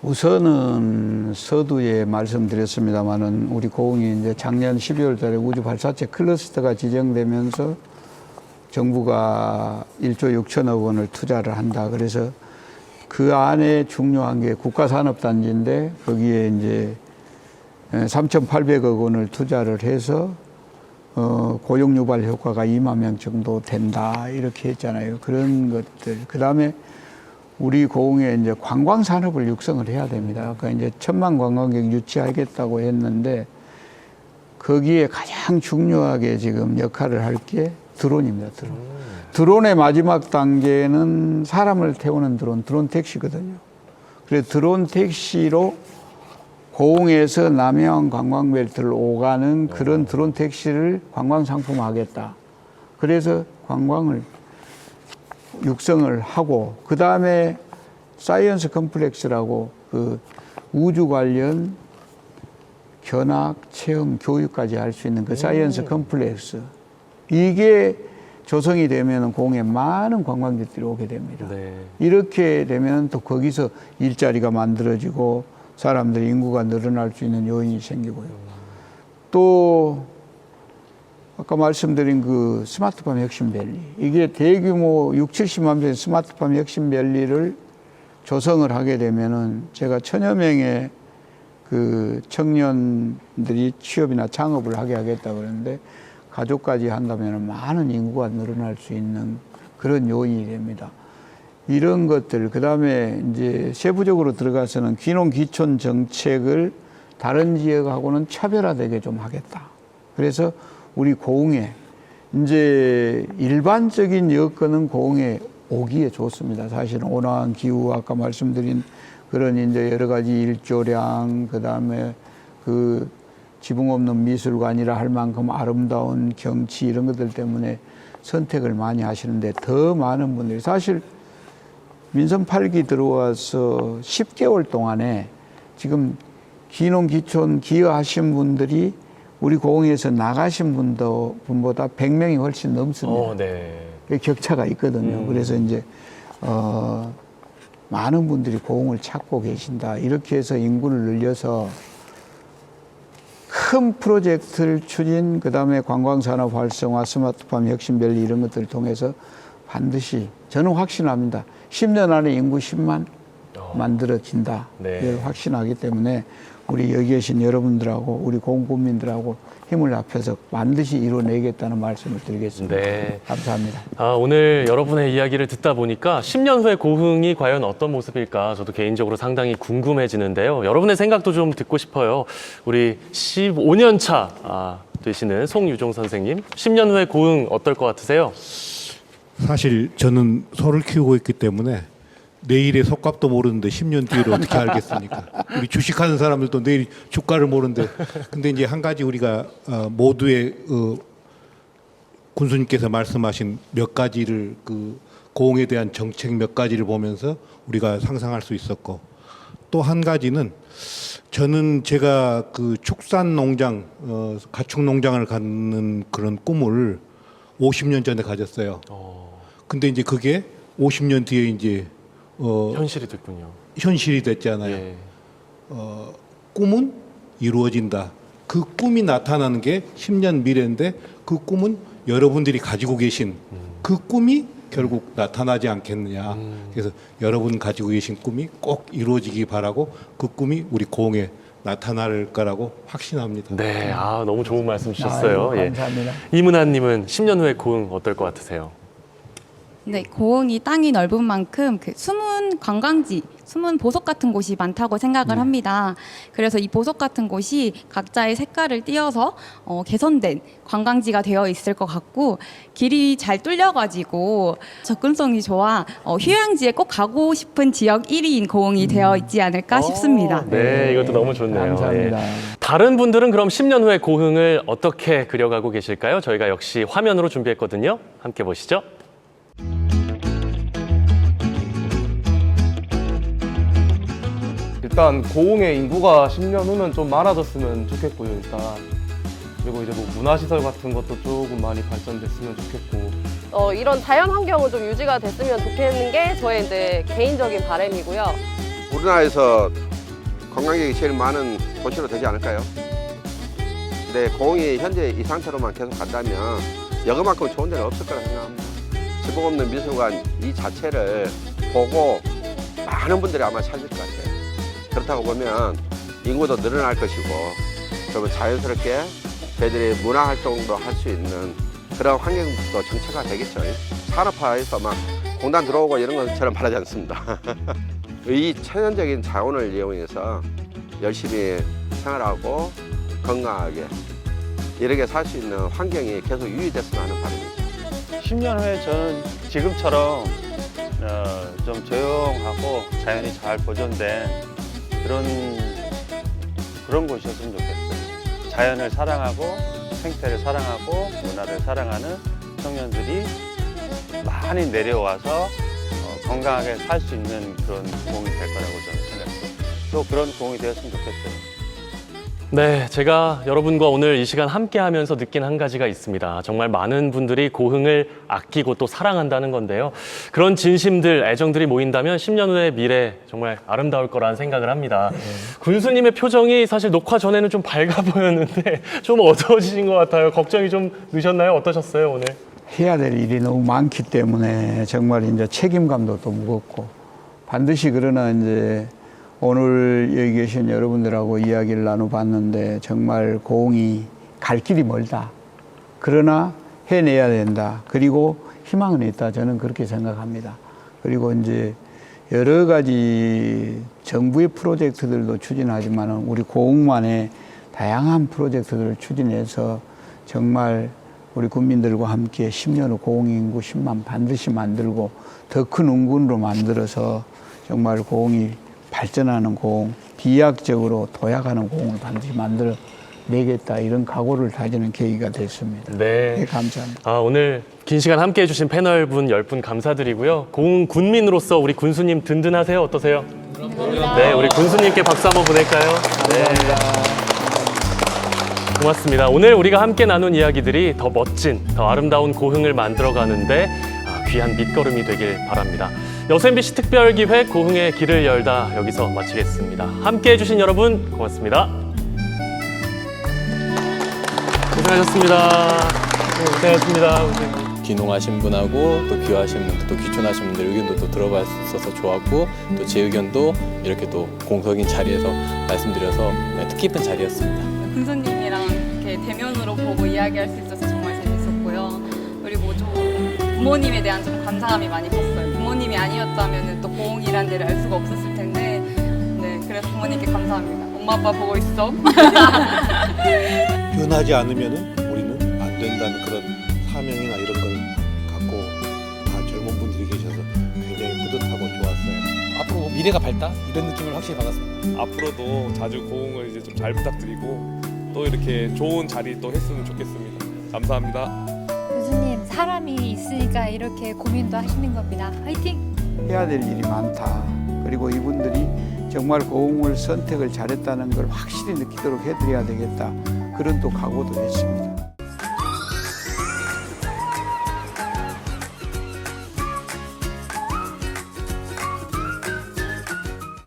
우선은 서두에 말씀드렸습니다마는 우리 고흥이 이제 작년 12월 달에 우주 발사체 클러스터가 지정되면서 정부가 1조 6천억 원을 투자를 한다. 그래서 그 안에 중요한 게 국가산업단지인데, 거기에 이제 3,800억 원을 투자를 해서 고용 유발 효과가 2만 명 정도 된다, 이렇게 했잖아요. 그런 것들. 그 다음에 우리 고흥에 이제 관광 산업을 육성을 해야 됩니다. 그러니까 이제 1,000만 관광객 유치하겠다고 했는데, 거기에 가장 중요하게 지금 역할을 할 게 드론입니다. 드론의 마지막 단계는 사람을 태우는 드론 택시거든요. 그래서 드론 택시로 고흥에서 남해안 관광벨트를 오가는 그런 드론 택시를 관광 상품화하겠다. 그래서 관광을 육성을 하고 그 다음에 사이언스 컴플렉스라고 그 우주 관련 견학, 체험, 교육까지 할 수 있는 그 사이언스 컴플렉스 이게 조성이 되면 고흥에 많은 관광객들이 오게 됩니다. 이렇게 되면 또 거기서 일자리가 만들어지고 사람들의 인구가 늘어날 수 있는 요인이 생기고요. 또 아까 말씀드린 그 스마트팜 혁신밸리 이게 대규모 6, 70만 평의 스마트팜 혁신밸리를 조성을 하게 되면은 제가 1000여 명의 그 청년들이 취업이나 창업을 하게 하겠다 그러는데 가족까지 한다면 많은 인구가 늘어날 수 있는 그런 요인이 됩니다. 이런 것들, 그 다음에 이제 세부적으로 들어가서는 귀농 귀촌 정책을 다른 지역하고는 차별화되게 좀 하겠다. 그래서 우리 고흥에 이제 일반적인 여건은 고흥에 오기에 좋습니다. 사실은 온화한 기후, 아까 말씀드린 그런 이제 여러 가지 일조량, 그 다음에 그 지붕 없는 미술관이라 할 만큼 아름다운 경치 이런 것들 때문에 선택을 많이 하시는데 더 많은 분들이 사실 민선 8기 들어와서 10개월 동안에 지금 귀농 귀촌 기여하신 분들이 우리 고흥에서 나가신 분보다 100명이 훨씬 넘습니다. 격차가 있거든요. 그래서 이제 많은 분들이 고흥을 찾고 계신다. 이렇게 해서 인구를 늘려서 큰 프로젝트를 추진, 그 다음에 관광산업 활성화, 스마트팜 혁신밸리 이런 것들을 통해서 반드시 저는 확신합니다. 10년 안에 인구 10만 만들어진다. 이걸 확신하기 때문에 우리 여기 계신 여러분들하고 우리 고흥 국민들하고 힘을 합해서 반드시 이뤄내겠다는 말씀을 드리겠습니다. 감사합니다. 오늘 여러분의 이야기를 듣다 보니까 10년 후에 고흥이 과연 어떤 모습일까 저도 개인적으로 상당히 궁금해지는데요. 여러분의 생각도 좀 듣고 싶어요. 우리 15년 차 되시는 송유종 선생님, 10년 후에 고흥 어떨 것 같으세요? 사실 저는 소를 키우고 있기 때문에 내일의 속값도 모르는데 10년 뒤를 어떻게 알겠습니까? 우리 주식하는 사람들도 내일 주가를 모르는데, 근데 이제 한 가지 우리가 모두의 군수님께서 말씀하신 몇 가지를 그 고흥에 대한 정책 몇 가지를 보면서 우리가 상상할 수 있었고, 또 한 가지는 저는 제가 그 축산 농장, 가축 농장을 갖는 그런 꿈을 50년 전에 가졌어요. 근데 이제 그게 50년 뒤에 이제 현실이 됐군요. 현실이 됐잖아요. 꿈은 이루어진다. 그 꿈이 나타나는 게 10년 미래인데 그 꿈은 여러분들이 가지고 계신 그 꿈이 결국 나타나지 않겠느냐. 그래서 여러분 가지고 계신 꿈이 꼭 이루어지기 바라고 그 꿈이 우리 고흥에 나타날 거라고 확신합니다. 네, 너무 좋은 말씀 주셨어요. 감사합니다. 이문아님은 10년 후에 고흥 어떨 것 같으세요? 네, 고흥이 땅이 넓은 만큼 그 숨은 관광지, 숨은 보석 같은 곳이 많다고 생각을 합니다. 그래서 이 보석 같은 곳이 각자의 색깔을 띄어서 개선된 관광지가 되어 있을 것 같고, 길이 잘 뚫려가지고 접근성이 좋아 휴양지에 꼭 가고 싶은 지역 1위인 고흥이 되어 있지 않을까 싶습니다. 네, 이것도 너무 좋네요. 감사합니다. 다른 분들은 그럼 10년 후에 고흥을 어떻게 그려가고 계실까요? 저희가 역시 화면으로 준비했거든요. 함께 보시죠. 일단 고흥의 인구가 10년 후는 좀 많아졌으면 좋겠고요. 일단 그리고 이제 뭐 문화시설 같은 것도 조금 많이 발전됐으면 좋겠고 이런 자연 환경은 좀 유지가 됐으면 좋겠는 게 저의 이제 개인적인 바람이고요. 우리나라에서 관광객이 제일 많은 도시로 되지 않을까요? 근데 고흥이 현재 이 상태로만 계속 간다면 여기만큼 좋은 데는 없을 거라 생각합니다. 지붕 없는 미술관 이 자체를 보고 많은 분들이 아마 찾을 것 같아요. 그렇다고 보면 인구도 늘어날 것이고, 그러면 자연스럽게 저희들이 문화활동도 할 수 있는 그런 환경도 정체가 되겠죠. 산업화해서 막 공단 들어오고 이런 것처럼 바라지 않습니다. 이 천연적인 자원을 이용해서 열심히 생활하고 건강하게 이렇게 살 수 있는 환경이 계속 유지됐으면 하는 바람이죠. 10년 후에 저는 지금처럼 좀 조용하고 자연이 잘 보존된 그런 그런 곳이었으면 좋겠어요. 자연을 사랑하고 생태를 사랑하고 문화를 사랑하는 청년들이 많이 내려와서 건강하게 살 수 있는 그런 공이 될 거라고 저는 생각해요. 또 그런 공이 되었으면 좋겠어요. 네, 제가 여러분과 오늘 이 시간 함께하면서 느낀 한 가지가 있습니다. 정말 많은 분들이 고흥을 아끼고 또 사랑한다는 건데요. 그런 진심들, 애정들이 모인다면 10년 후의 미래 정말 아름다울 거라는 생각을 합니다. 군수님의 표정이 사실 녹화 전에는 좀 밝아 보였는데 좀 어두워지신 것 같아요. 걱정이 좀 늦었나요? 어떠셨어요, 오늘? 해야 될 일이 너무 많기 때문에 정말 이제 책임감도 또 무겁고 반드시 그러나 이제 오늘 여기 계신 여러분들하고 이야기를 나눠봤는데 정말 고흥이 갈 길이 멀다. 그러나 해내야 된다. 그리고 희망은 있다. 저는 그렇게 생각합니다. 그리고 이제 여러 가지 정부의 프로젝트들도 추진하지만 우리 고흥만의 다양한 프로젝트들을 추진해서 정말 우리 국민들과 함께 10년 후 고흥 인구 10만 반드시 만들고 더 큰 운군으로 만들어서 정말 고흥이 발전하는 고흥, 비약적으로 도약하는 고흥을 반드시 만들어내겠다 이런 각오를 다지는 계기가 됐습니다. 네, 감사합니다. 오늘 긴 시간 함께해 주신 패널분 10분 감사드리고요. 고흥 군민으로서 우리 군수님 든든하세요? 어떠세요? 네, 우리 군수님께 박수 한번 보낼까요? 네. 고맙습니다. 오늘 우리가 함께 나눈 이야기들이 더 멋진, 더 아름다운 고흥을 만들어가는데 귀한 밑거름이 되길 바랍니다. 여수MBC 특별기획 고흥의 길을 열다 여기서 마치겠습니다. 함께해 주신 여러분 고맙습니다. 고생하셨습니다. 고생하셨습니다. 귀농하신 분하고 또 귀화하신 분들, 또 귀촌하신 분들 의견도 또 들어볼 수 있어서 좋았고 또 제 의견도 이렇게 또 공석인 자리에서 말씀드려서 뜻깊은 자리였습니다. 군수님이랑 이렇게 대면으로 보고 이야기할 수 있어서 정말 재밌었고요. 그리고 좀 부모님에 대한 좀 감사함이 많이 컸어요. 부모님이 아니었다면 또 고흥이란 데를 알 수가 없었을 텐데, 네, 그래서 부모님께 감사합니다. 엄마 아빠 보고 있어. 변하지 않으면 우리는 안 된다는 그런 사명이나 이런 걸 갖고 다 젊은 분들이 계셔서 굉장히 뿌듯하고 좋았어요. 앞으로 미래가 밝다 이런 느낌을 확실히 받았습니다. 앞으로도 자주 고흥을 이제 좀 잘 부탁드리고 또 이렇게 좋은 자리 또 했으면 좋겠습니다. 감사합니다. 교수님, 사람이 있으니까 이렇게 고민도 하시는 겁니다. 화이팅! 해야 될 일이 많다. 그리고 이분들이 정말 고흥을 선택을 잘했다는 걸 확실히 느끼도록 해드려야 되겠다. 그런 또 각오도 했습니다.